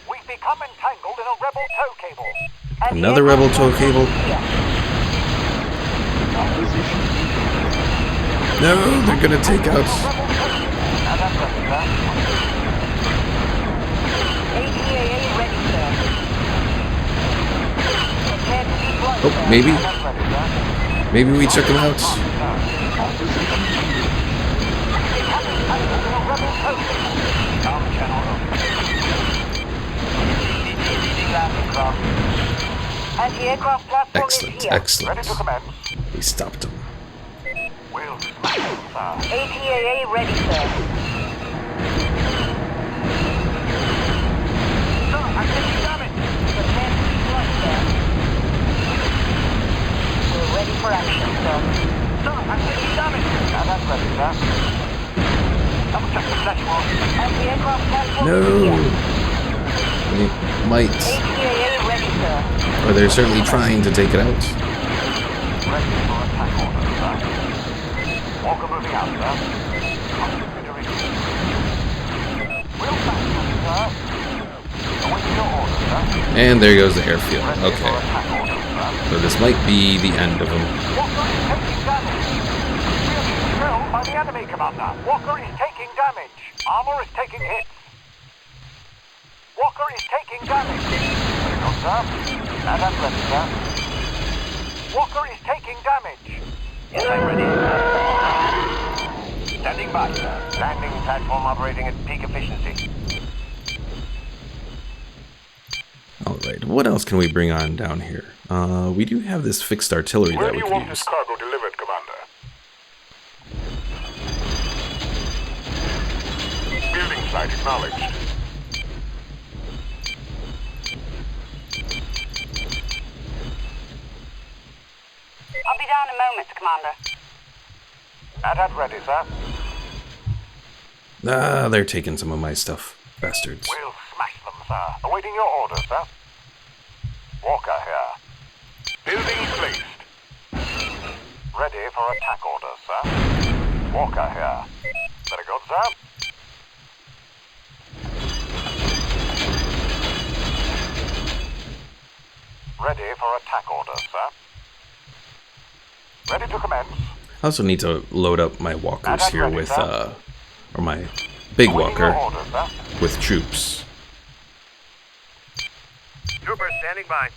We've become entangled in a rebel tow cable. Another rebel tow cable? Opposition engaged. No, they're gonna take out. ATAA ready, sir. Prepare to deploy, Oh, sir. maybe. Maybe we check them out. Opposition Calm channel up. Leading landing craft. Anti-aircraft platform Excellent, is here. Ready excellent. to commence. We stopped them. We'll smash them, sir. ATAA ready, sir. Sir, I'm taking damage. Prepare to deploy, sir. We're ready for action, sir. Sir, I'm taking damage. That's ready, sir. That was just a flash wound. Anti-aircraft platform No. is here. They might. ATAA ready, sir. Or they're certainly trying to take it out. Ready for attack orders, sir. Walker moving out, sir. Considering. We'll back you, sir. Awaiting your orders, sir. And there goes the airfield. Ready for Okay. attack orders, sir. So this might be the end of them. Walker is taking damage. We are being drilled by the enemy, Commander. Walker is taking damage. Armor is taking hits. Walker is taking damage. Ready, go, sir. That's ready, sir. Walker is taking damage. Yes, I'm ready. Standing by, sir. Landing platform operating at peak efficiency. Alright, what else can we bring on down here? We do have this fixed artillery that we can use. cargo delivered, Commander? Building site acknowledged. I'll be down in moments, Commander. AT-AT ready, sir. Ah, they're taking some of my stuff. Bastards. We'll smash them, sir. Awaiting your orders, sir. Walker here. Building placed. Ready for attack orders, sir. Walker here. Very good, sir. Ready for attack orders, sir. Ready to commence. I also need to load up my walkers AT-AT here ready, with, sir. or my big Awaiting your walker orders, sir. with troops. Trooper standing by.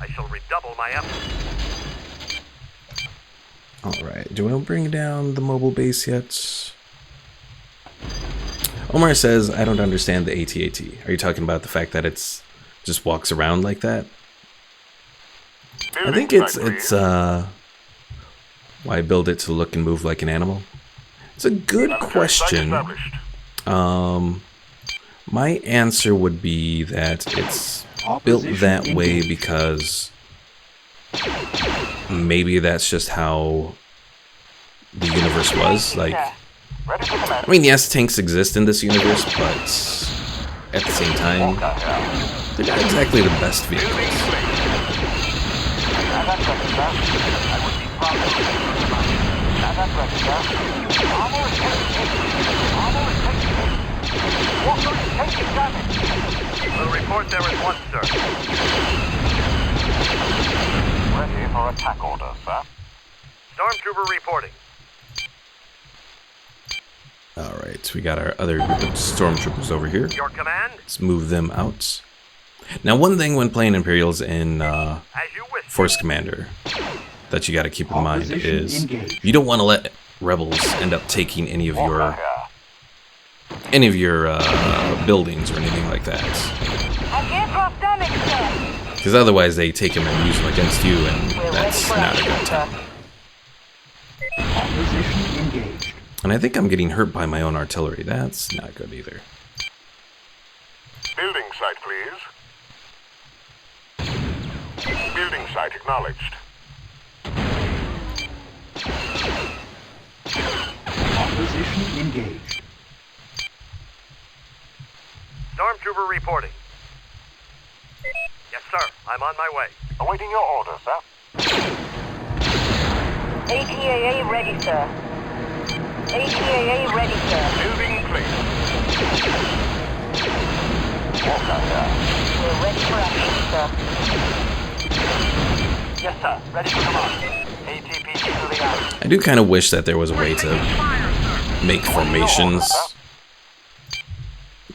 I shall redouble my efforts. Alright, do I bring down the mobile base yet? Omar says, I don't understand the AT-AT. Are you talking about the fact that it's just walks around like that? I think it's why build it to look and move like an animal? It's a good question. My answer would be that it's built that way because maybe that's just how the universe was. Like, I mean, yes, tanks exist in this universe, but at the same time, they're not exactly the best vehicles. We'll report there at once, sir. Ready for attack orders, sir. Stormtrooper reporting. Alright, we got our other group of stormtroopers over here. Your command? Let's move them out. Now, one thing when playing Imperials in As you wish. Force Commander that you got to keep in mind Opposition is engaged. you don't want to let rebels end up taking any of Walker your buildings or anything like that. Aircraft damage, sir. Because otherwise they take them and use them against you, and that's not a good time. Opposition engaged. And I think I'm getting hurt by my own artillery. That's not good either. Building site, please. Building site acknowledged. Opposition engaged. Stormtrooper reporting. Yes, sir. I'm on my way. Awaiting your orders, sir. ATAA ready, sir. ATAA ready, sir. Building please. Walker here. We're ready for action, sir. Yes, sir. Ready for command. ATPT to the out. I do kind of wish that there was a way to make formations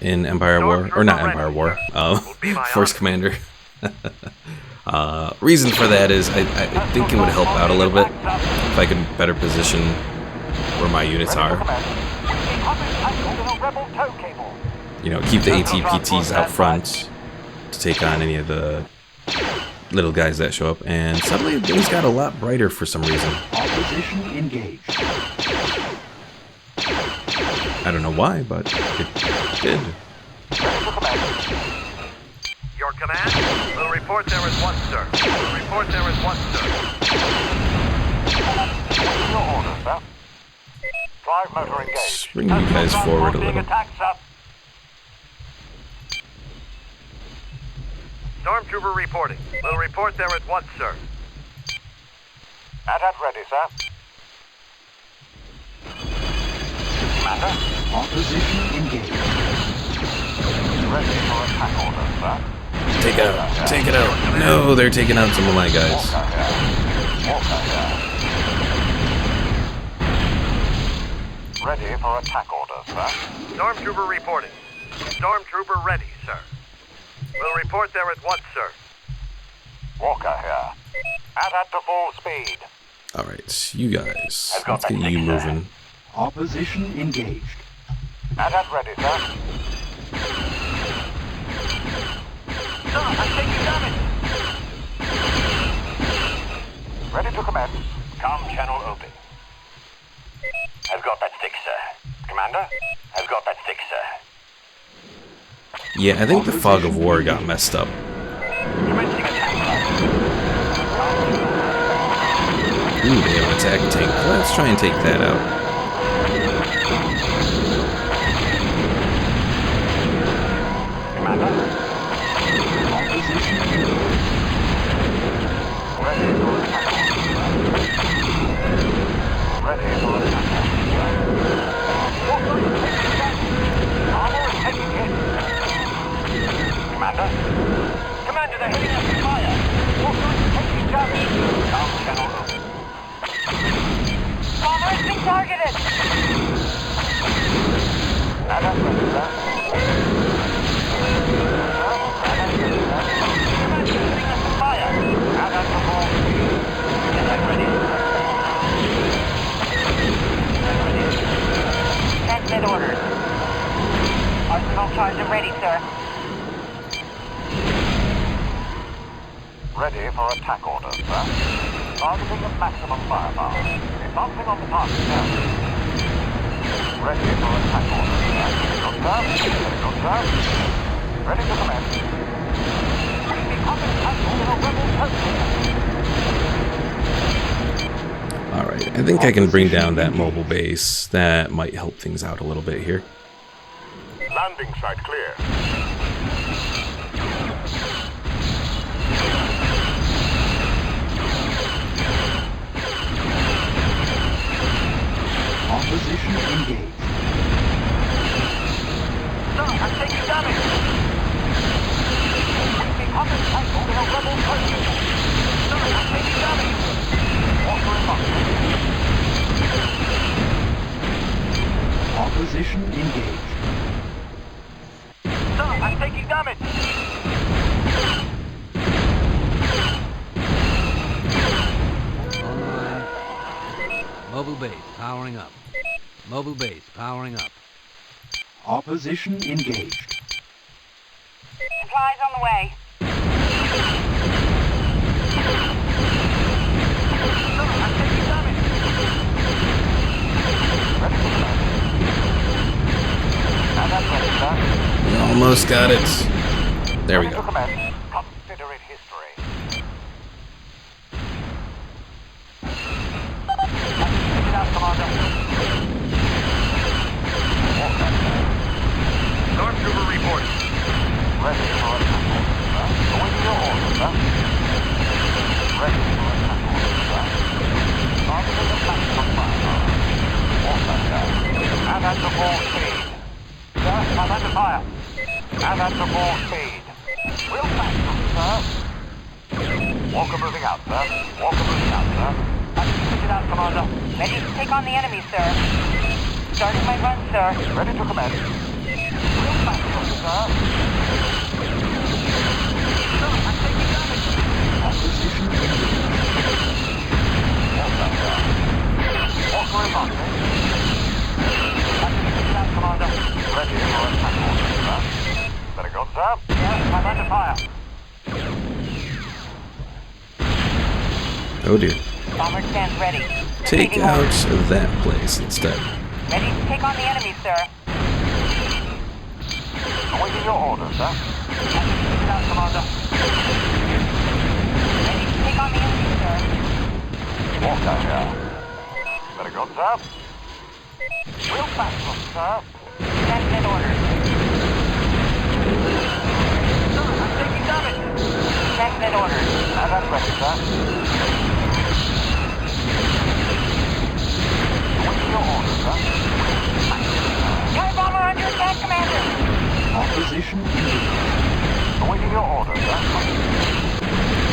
in Empire War, or not Empire War, Force Commander. Reason for that is I think it would help out a little bit if I could better position where my units are. You know, keep the ATPTs out front to take on any of the little guys that show up. And suddenly things got a lot brighter for some reason. Opposition engaged. I don't know why, but it did. Your command? We'll report there at once, sir. We'll report there at once, sir. Your order, sir. Drive motor engaged. Let's bring you guys forward a little. Attack, sir. Stormtrooper reporting. We'll report there at once, sir. AT-AT ready, sir. Commander? Opposition engaged. Ready for attack orders, sir. Take it out. Take it out. No, they're taking out some of my guys. Walker here. Walker here. Ready for attack orders, sir. Stormtrooper reporting. Stormtrooper ready, sir. We'll report there at once, sir. Walker here. AT-AT to full speed. Alright, you guys. Let's get you moving. Opposition engaged. AT-AT ready, sir. Sir, I'm taking damage. Ready to commence. Comm channel open. I've got that stick, sir. Commander, I've got that stick, sir. Yeah, I think the fog of war got messed up. Commencing attack. Ooh, they have an attack tank. Let's try and take that out. Commander. Opposition engaged. Ready for attack. Ready for attack. Armor is taking hit. Commander. Commander, they're hitting us with fire. Walker is taking damage. Down channel open. Bomber has been targeted. Commander, ready, sir. Commander, hitting us with fire. Commander, for more speed. Yes, I'm ready. Transmit orders. Arsenal charge ready, sir. Ready for attack orders, sir. Targeting at maximum firepower. Advancing on the target, sir. Ready for attack orders, sir. Good, sir. Very good, sir. Ready to commence. We become entangled in a rebel post. Alright, I think I can bring down that mobile base. That might help things out a little bit here. Landing site clear. Opposition engaged. Sir, I'm taking damage. We become entangled in a rebel post. Sir, I'm taking damage. Walker in motion. Opposition engaged. Sir, I'm taking damage. Online. Mobile base powering up. Mobile base powering up. Opposition engaged. Supplies on the way. Sir, I'm taking damage. Ready for command. And that's ready, sir. We almost got it. There we Ready to go. commence. Consider it history. Take it out, Commander. Stormtrooper report. Ready for attack orders, sir. Awaiting your orders, sir. Ready for attack orders, sir. Targeting the maximum firepower. Walker, sir. And at the full speed. Sir, I'm under fire. And at the full speed. We'll back them, sir. Walker moving out, sir. Walker moving out, sir. Take it out, Commander. Ready to take on the enemy, sir. Starting my run, sir. Ready to commence. We'll back them, sir. Sir, I'm taking damage. Opposition engaged. Walker, sir. Walker in motion. Take it out, Commander. Ready for attack orders, sir. Very good, sir. Yes, I'm under fire. Oh dear. Bomber stands ready. Take Receiving out orders. that place instead. Ready to take on the enemy, sir. Awaiting your orders, sir. Take it out, Commander. Ready to take on the enemy, sir. Walker here. Very good, sir. We'll back them, sir. Transmit orders. Sir, I'm taking damage. Transmit orders. And I'm ready, sir. Awaiting your orders, sir. Tie bomber under attack, Commander. Opposition engaged. Awaiting your orders, sir.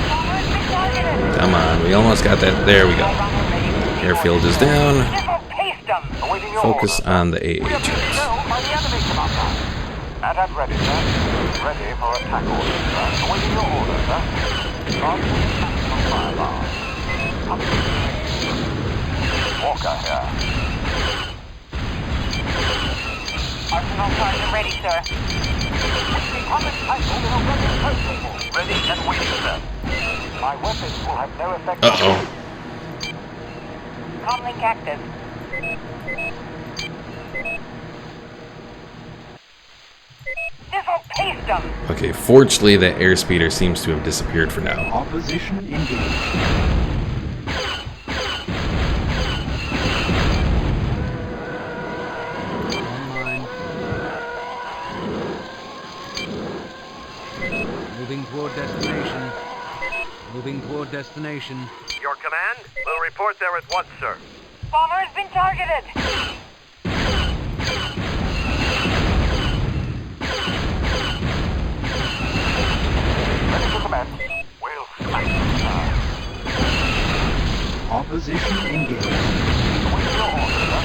Bomber has been targeted. Come on, we almost got that. There we go. Tie bomber ready for receiving Airfield orders, is sir. down. This'll paste them. Awaiting your Focus orders, sir. on the We are being AHs. known by the enemy, Commander. And I'm ready, sir. Ready for attack orders, sir. Awaiting your orders, sir. Targeting maximum firepower. Walker here. Arsenal charge ready, sir. Become entangled in a rebel post. Ready and waiting, sir. My weapons will have no effect. Uh-oh. Comlink active. This'll paste them. Okay, fortunately that airspeeder seems to have disappeared for now. Opposition engaged. Moving toward destination. Moving toward destination. Your command? We'll report there at once, sir. Bomber has been targeted. Ready to commence. We'll smash them, Opposition engaged. sir. Awaiting your orders, sir.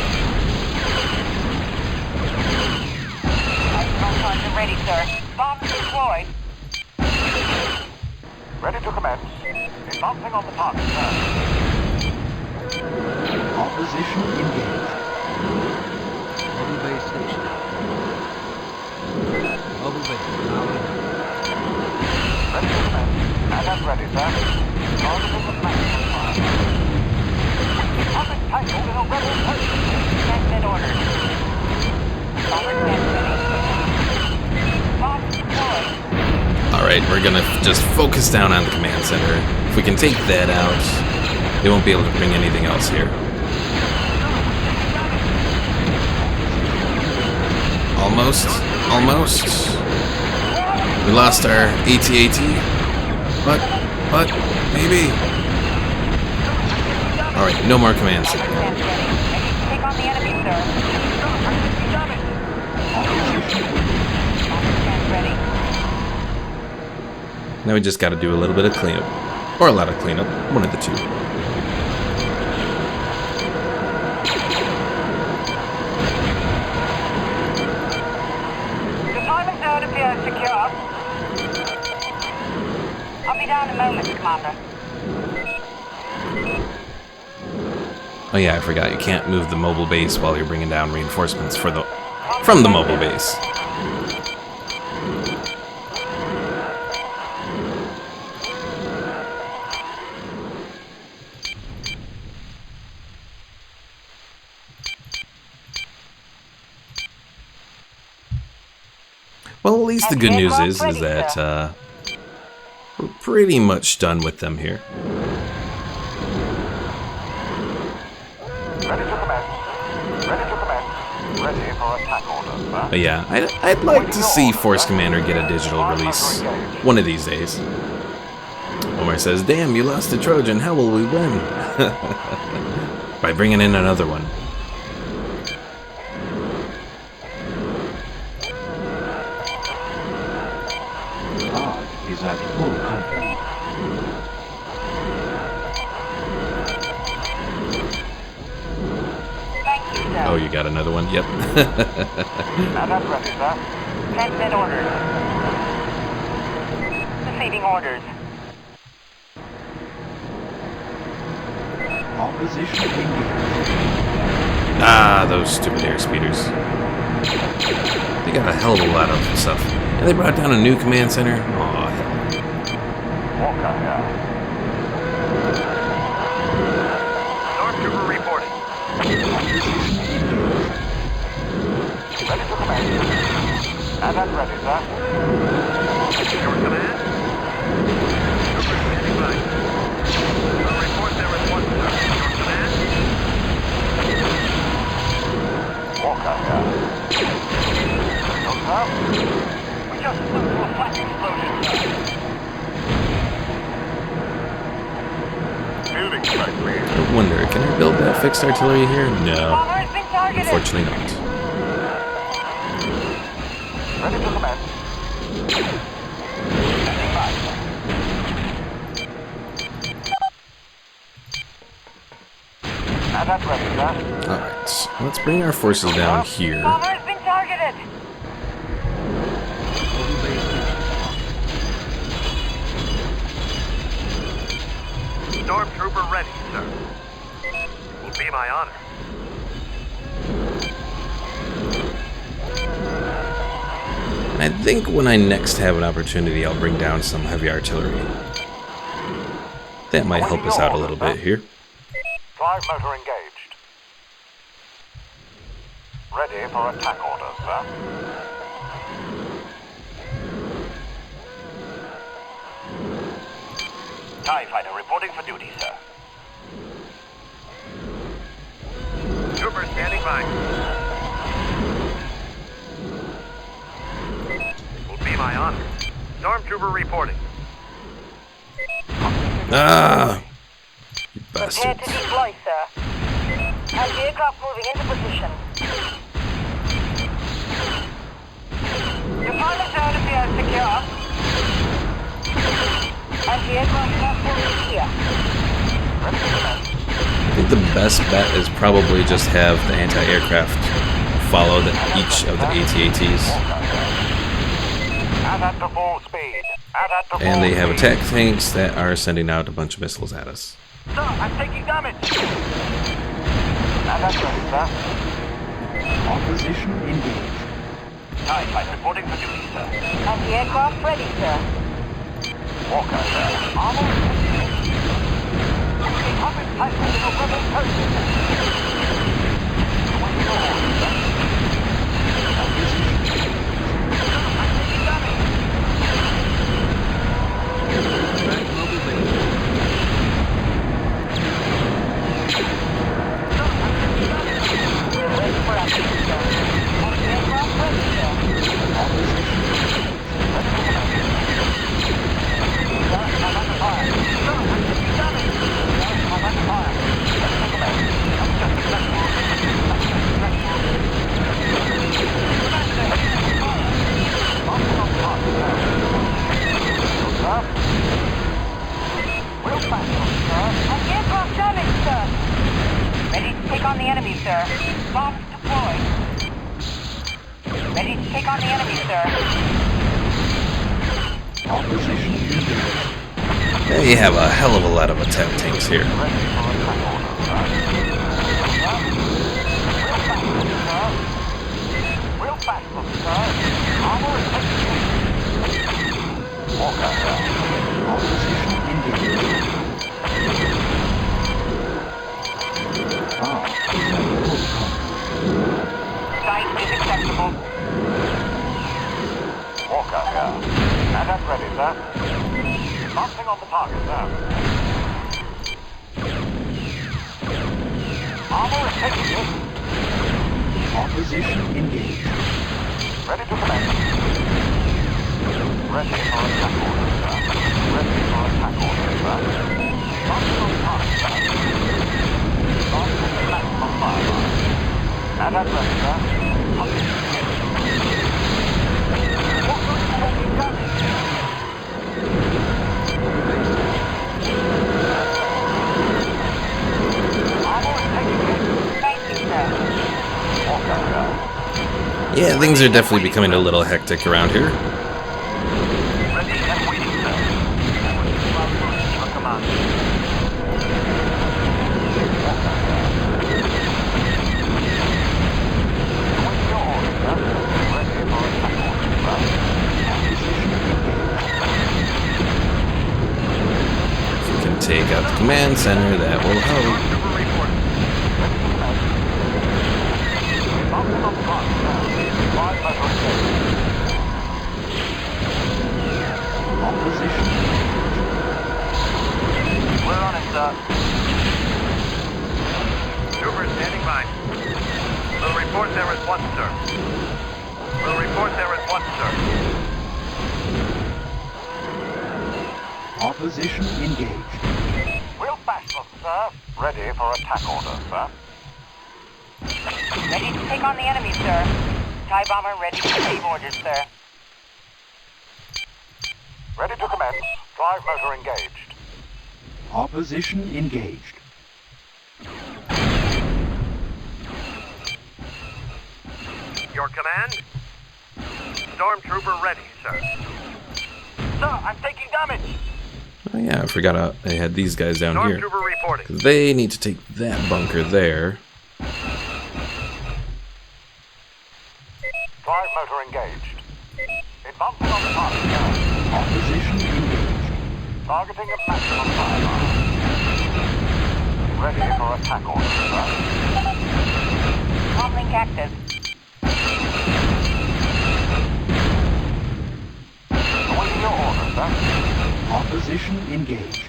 Icon ready, sir. Bomb deployed. Ready to commence. Advancing on the target, sir. Opposition engaged. Mobile base station. Mobile base powering up. Ready to commence. And I'm ready, sir. Targeting the maximum fire. Topic titled in a rebel post. Transmit orders. Bomber stand ready. Bomb deployed. Alright, we're gonna just focus down on the command center. If we can take that out, they won't be able to bring anything else here. Almost. Almost. We lost our AT-AT. But, maybe. Alright, no more command center. Stand ready. Ready to take on the enemy, sir. Bomber stand ready. Now we just gotta do a little bit of cleanup. Or a lot of cleanup. One of the two. The time and zone appears secure. I'll be down in a moment, Commander. Oh yeah, I forgot. You can't move the mobile base while you're bringing down reinforcements from the mobile base. Well, at least the good news is that we're pretty much done with them here. Ready to commence. Ready to commence. Ready for attack orders, sir. But yeah, I'd like to see Force Commander get a digital release one of these days. Omar says, "Damn, you lost to Trojan. How will we win?" By bringing in another one. Guard is at full complement. Thank you, sir. Oh, you got another one? Yep. And I'm ready, sir. Transmit orders. Receiving orders. Opposition engaged. Ah, those stupid airspeeders. They got a hell of a lot of stuff. And they brought down a new command center. Aw, hell. Walker here. Stormtrooper reporting. Ready to commence. And I'm ready, sir. Your command? Trooper standing by. We'll report there at once, sir. Your command? Walker here. No, sir. We just flew through a flash explosion, sir. Building site, please. I wonder, can I build that fixed artillery here? No. Bomber has been targeted. Unfortunately not. Ready to commence. Standing by. And I'm ready, sir. Alright, let's bring our forces down here. Bomber has been targeted. Mobile base station. Stormtrooper ready, sir. Will be my honor. I think when I next have an opportunity, I'll bring down some heavy artillery. That might help us out a little bit here. Drive motor engaged. Ready for attack orders, sir. TIE fighter reporting for duty, sir. Trooper standing by. Will be my honor. Stormtrooper reporting. Ah! You Prepare bastards. to deploy, sir. Anti-aircraft moving into position. Deployment zone appears secure. Anti-aircraft platform here. I think the best bet is probably just have the anti-aircraft follow each of the AT-ATs. At the full speed. At the And they full have speed. attack tanks that are sending out a bunch of missiles at us. Sir, I'm taking damage. At ready, sir. Opposition engaged. I'm reporting for duty, sir. Anti-aircraft ready, sir. Walker, sir. Armor. The office type of rebel person. Back mobile base. We're ready for action, sir. Anti-aircraft ready, sir. Anti-aircraft damage, sir. Ready to take on the enemy, sir. Bombs deployed. Ready to take on the enemy, sir. Opposition engaged. They have a hell of a lot of attack tanks here. Real fast, sir. Armor is taking. Walker, sir. Opposition engaged. Ah, is at full complement. Site is acceptable. Walker here. And I'm ready, sir. Advancing on the target, sir. Armor is taking hit. Opposition engaged. Ready to commence. Ready for attack order, sir. Ready for attack order, sir. Advancing on the target, sir. Advancing the maximum fire. And I'm ready, sir. Walker is taking damage. Armor is taking hit. Thank you, sir. Walker here. Yeah, things are definitely becoming a little hectic around here. Ready and waiting, sir. For command. Awaiting your orders, sir. Ready for attack orders, sir. Opposition engaged. If we can take out the command center, that will help. Super reporting. Ready to command. Advancing on the target, sir. Five measure engaged. Opposition engaged. We're on it, sir. Trooper standing by. We'll report there at once, sir. We'll report there at once, sir. Opposition engaged. Real fast, sir. Ready for attack order, sir. Ready to take on the enemy, sir. TIE bomber ready to receive orders, sir. Ready to commence. Drive motor engaged. Opposition engaged. Your command? Stormtrooper ready, sir. Sir, I'm taking damage. Oh yeah, I forgot I had these guys down here. Stormtrooper reporting. 'Cause they need to take that bunker there. Drive motor engaged. Advancing on the target, sir. Opposition engaged. Targeting a maximum fire. Ready for attack order, sir. Comlink active. Awaiting your order, sir. Opposition engaged.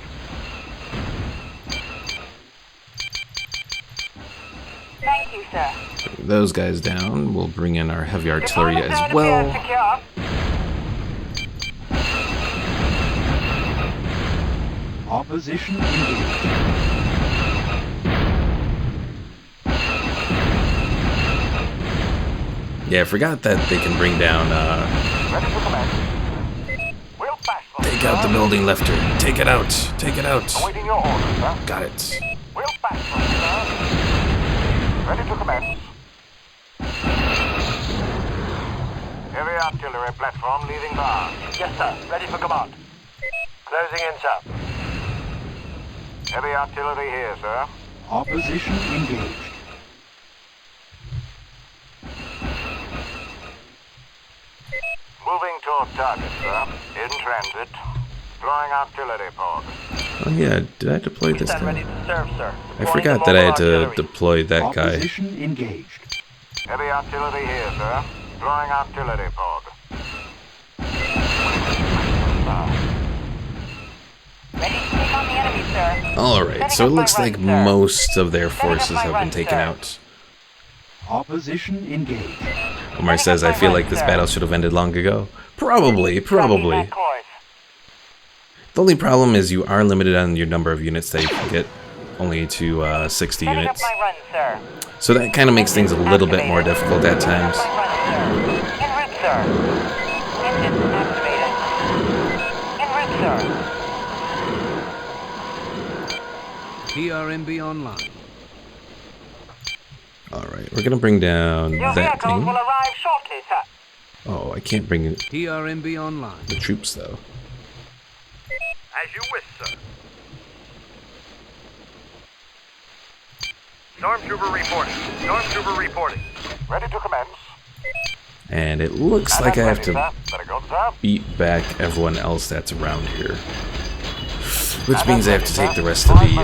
Thank you, sir. Bring those guys down. We'll bring in our heavy artillery Deployment as zone well. appears secure. Opposition engaged. Yeah, I forgot that they can bring down, Ready to commence. We'll bash them, take out the building lefter. Take it out. Take it out. Awaiting your orders, sir. Got it. We'll bash them, sir. Ready to commence. Heavy artillery platform leaving bar. Yes, sir. Ready for command. Closing in, sir. Heavy artillery here, sir. Opposition engaged. Moving toward target, sir. In transit. Drawing artillery pod. Oh yeah, did I deploy this Stand ready guy? to serve, sir. I forgot that I had to deploy that guy. Opposition engaged. Heavy artillery here, sir. Drawing artillery pod. Ready to take on the enemy, sir. Alright, so it looks like most of their forces have been taken out. Opposition engaged. Omar says, I feel like this battle should have ended long ago. Probably. The only problem is you are limited on your number of units that you can get, only to 60 Setting up units. my run, sir. So that kind of makes things a little bit more difficult at times. En route, sir. Engine activated. En route, sir. TRMB online. Alright, we're gonna bring down Your that vehicles thing. will arrive shortly, sir. Oh, I can't bring in TRMB online. the troops though. As you wish, sir. Stormtrooper reporting. Stormtrooper reporting. Ready to commence. And it looks like I have to Better go, sir. beat back everyone else that's around here. Which means I have to take the rest of the,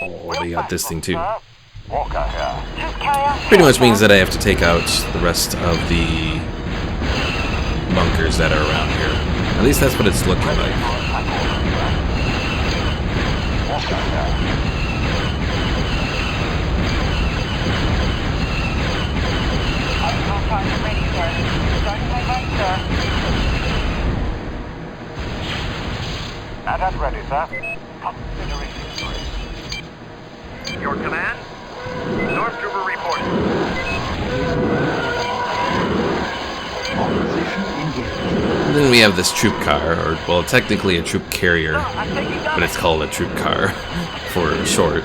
oh, they got this thing too. Walker here. Troop carrier. Pretty much means that I have to take out the rest of the bunkers that are around here. At least that's what it's looking like. Walker here. Arsenal target ready, sir. Starting my run, sir. That ready, sir. Considering history. Your command? Stormtrooper reporting. Opposition engaged. And then we have this troop car, or, well, technically a troop carrier, but it's called a troop car for short.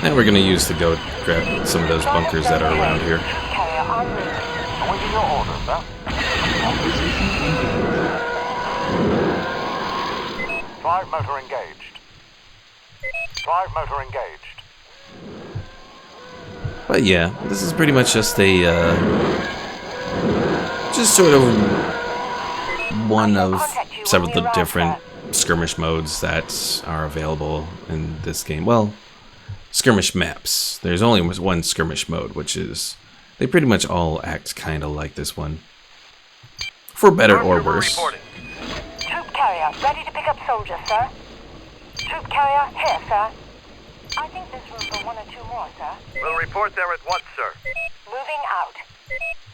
And we're gonna use to go grab some of those bunkers that are around here. Troop carrier en route. Awaiting your orders, sir. Opposition engaged. Drive motor engaged. Drive motor engaged. But yeah, this is pretty much just a, just sort of one of several different skirmish modes that are available in this game. Well, skirmish maps. There's only one skirmish mode, which is, they pretty much all act kind of like this one. For better or worse. Troop carrier, ready to pick up soldiers, sir. Troop carrier, here, sir. I think there's room for one or two more, sir. We'll report there at once, sir. Moving out.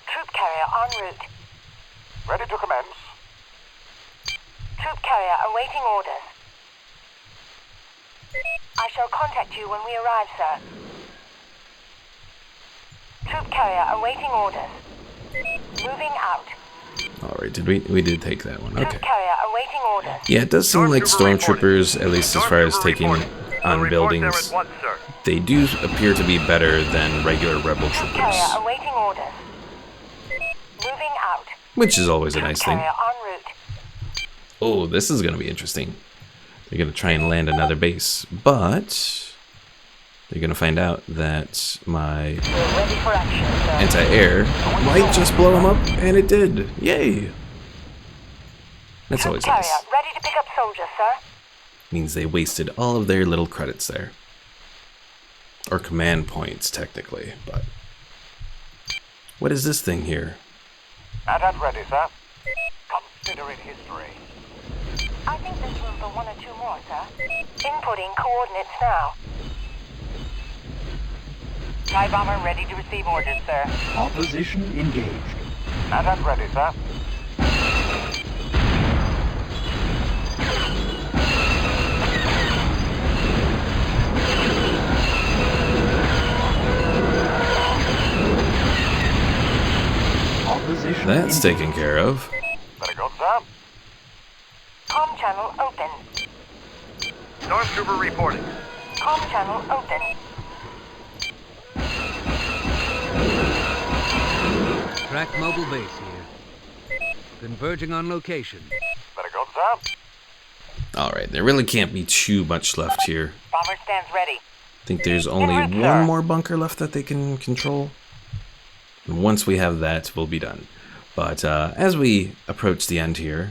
Troop carrier en route. Ready to commence. Troop carrier awaiting orders. I shall contact you when we arrive, sir. Troop carrier awaiting orders. Moving out. Alright, we did take that one, Troop okay. carrier awaiting orders. Yeah, it does seem like stormtroopers, at least as far as taking on buildings, they do appear to be better than regular rebel Troop troopers. carrier awaiting orders. Moving out. Which is always a nice thing. Carrier en route. Oh, this is going to be interesting. They're going to try and land another base, but they're going to find out that my We're ready for action, sir. anti-air might just blow them up, and it did. Yay! That's Troop always carrier nice. ready to pick up soldiers, sir. Means they wasted all of their little credits there. Or command points, technically, but... What is this thing here? At ready, sir. Considering history. I think there's room for one or two more, sir. Inputting coordinates now. TIE bomber ready to receive orders, sir. Opposition engaged. At ready, sir. Opposition That's engaged. taken care of. Very good, sir. Com channel open. Stormtrooper reporting. Com channel open. Track mobile base here. Converging on location. Very good, sir. Alright, there really can't be too much left here. Bomber stands ready. I think there's only one more bunker left that they can control. And once we have that, we'll be done. But as we approach the end here,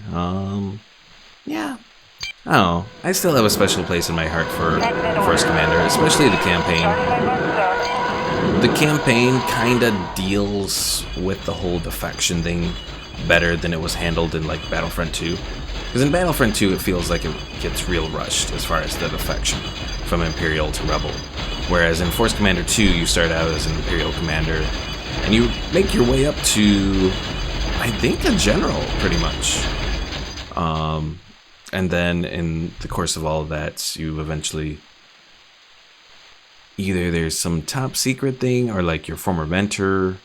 yeah. I don't know. I still have a special place in my heart for First Commander, especially the campaign. The campaign kind of deals with the whole defection thing better than it was handled in like Battlefront 2. Because in Battlefront 2 it feels like it gets real rushed as far as the defection from Imperial to Rebel. Whereas in Force Commander 2 you start out as an Imperial commander and you make your way up to, I think, a general pretty much. And then in the course of all of that you eventually, either there's some top secret thing or like your former mentor,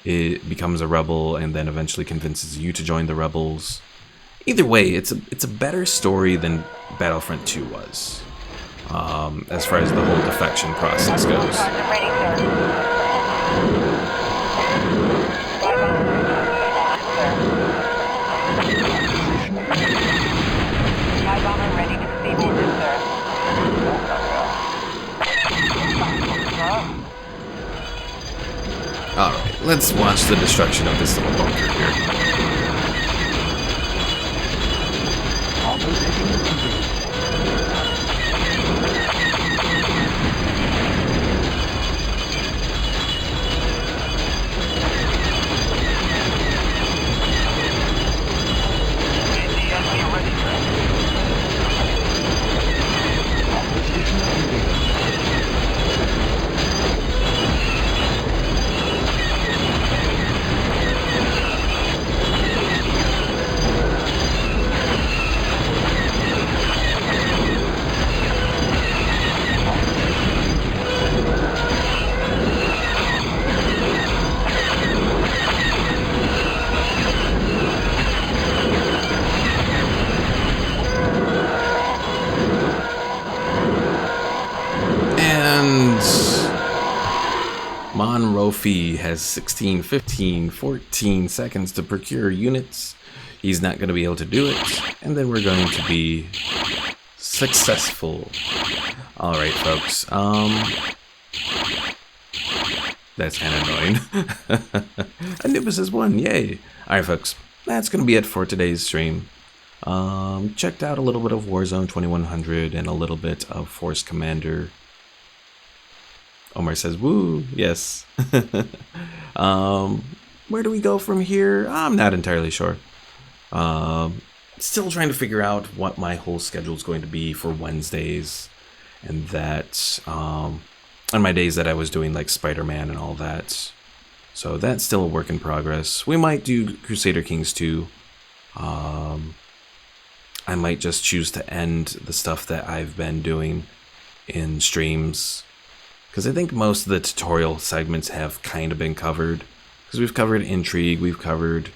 it becomes a rebel and then eventually convinces you to join the rebels. Either way, it's a better story than Battlefront 2 was, as far as the whole defection process goes. I'm ready, sir. My bomber ready to receive orders, sir. Alright, let's watch the destruction of this little bunker here. Opposition engaged. Opposition engaged. And Monrofi has 16, 15, 14 seconds to procure units. He's not going to be able to do it. And then we're going to be successful. Alright, folks. That's kind of annoying. Anubis has won. Yay. Alright, folks. That's going to be it for today's stream. Checked out a little bit of Warzone 2100 and a little bit of Force Commander. Omar says, woo, yes. Where do we go from here? I'm not entirely sure. Still trying to figure out what my whole schedule is going to be for Wednesdays. And that, on my days that I was doing like Spider-Man and all that. So that's still a work in progress. We might do Crusader Kings 2. I might just choose to end the stuff that I've been doing in streams, because I think most of the tutorial segments have kind of been covered. Because we've covered intrigue, we've covered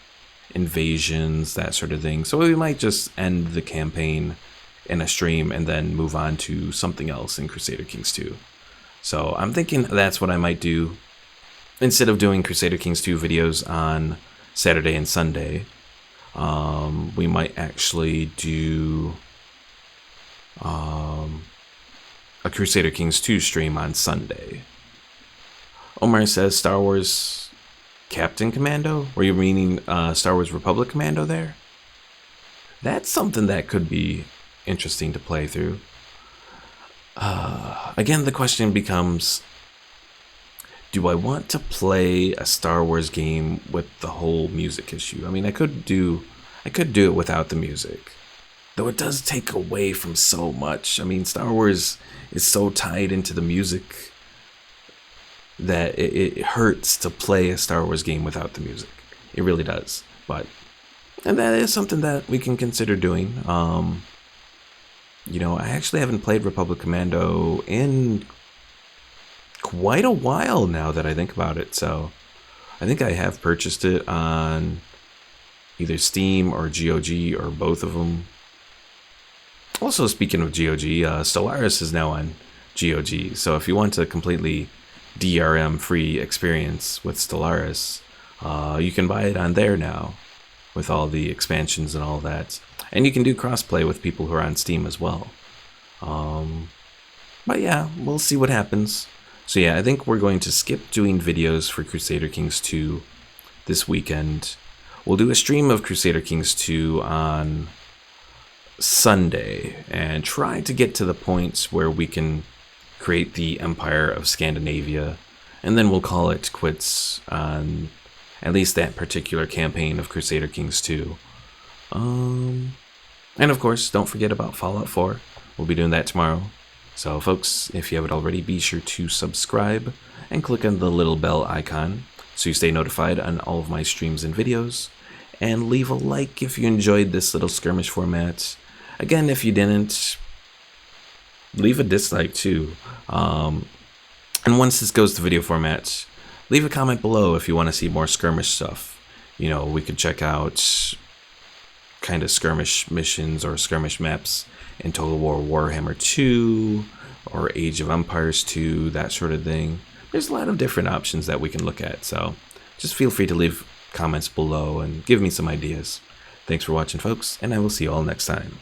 invasions, that sort of thing. So we might just end the campaign in a stream and then move on to something else in Crusader Kings 2. So I'm thinking that's what I might do. Instead of doing Crusader Kings 2 videos on Saturday and Sunday, we might actually do a Crusader Kings 2 stream on Sunday. Omar says Star Wars Captain Commando? Were you meaning Star Wars Republic Commando there? That's something that could be interesting to play through. Again, the question becomes, do I want to play a Star Wars game with the whole music issue? I mean, I could do it without the music, though it does take away from so much. I mean, Star Wars is so tied into the music that it hurts to play a Star Wars game without the music. It really does. And that is something that we can consider doing. You know, I actually haven't played Republic Commando in quite a while now that I think about it, so I think I have purchased it on either Steam or GOG or both of them. Also, speaking of GOG, Stellaris is now on GOG, so if you want a completely DRM free experience with Stellaris, you can buy it on there now with all the expansions and all that. And you can do crossplay with people who are on Steam as well. But yeah, we'll see what happens. So yeah, I think we're going to skip doing videos for Crusader Kings 2 this weekend. We'll do a stream of Crusader Kings 2 on Sunday and try to get to the points where we can create the Empire of Scandinavia, and then we'll call it quits on at least that particular campaign of Crusader Kings 2. And of course, don't forget about Fallout 4. We'll be doing that tomorrow. So folks, if you haven't already, be sure to subscribe and click on the little bell icon so you stay notified on all of my streams and videos. And leave a like if you enjoyed this little skirmish format. Again, if you didn't, leave a dislike too. And once this goes to video format, leave a comment below if you want to see more skirmish stuff. You know, we could check out kind of skirmish missions or skirmish maps in Total War Warhammer 2 or Age of Empires 2, that sort of thing. There's a lot of different options that we can look at, so just feel free to leave comments below and give me some ideas. Thanks for watching, folks, and I will see you all next time.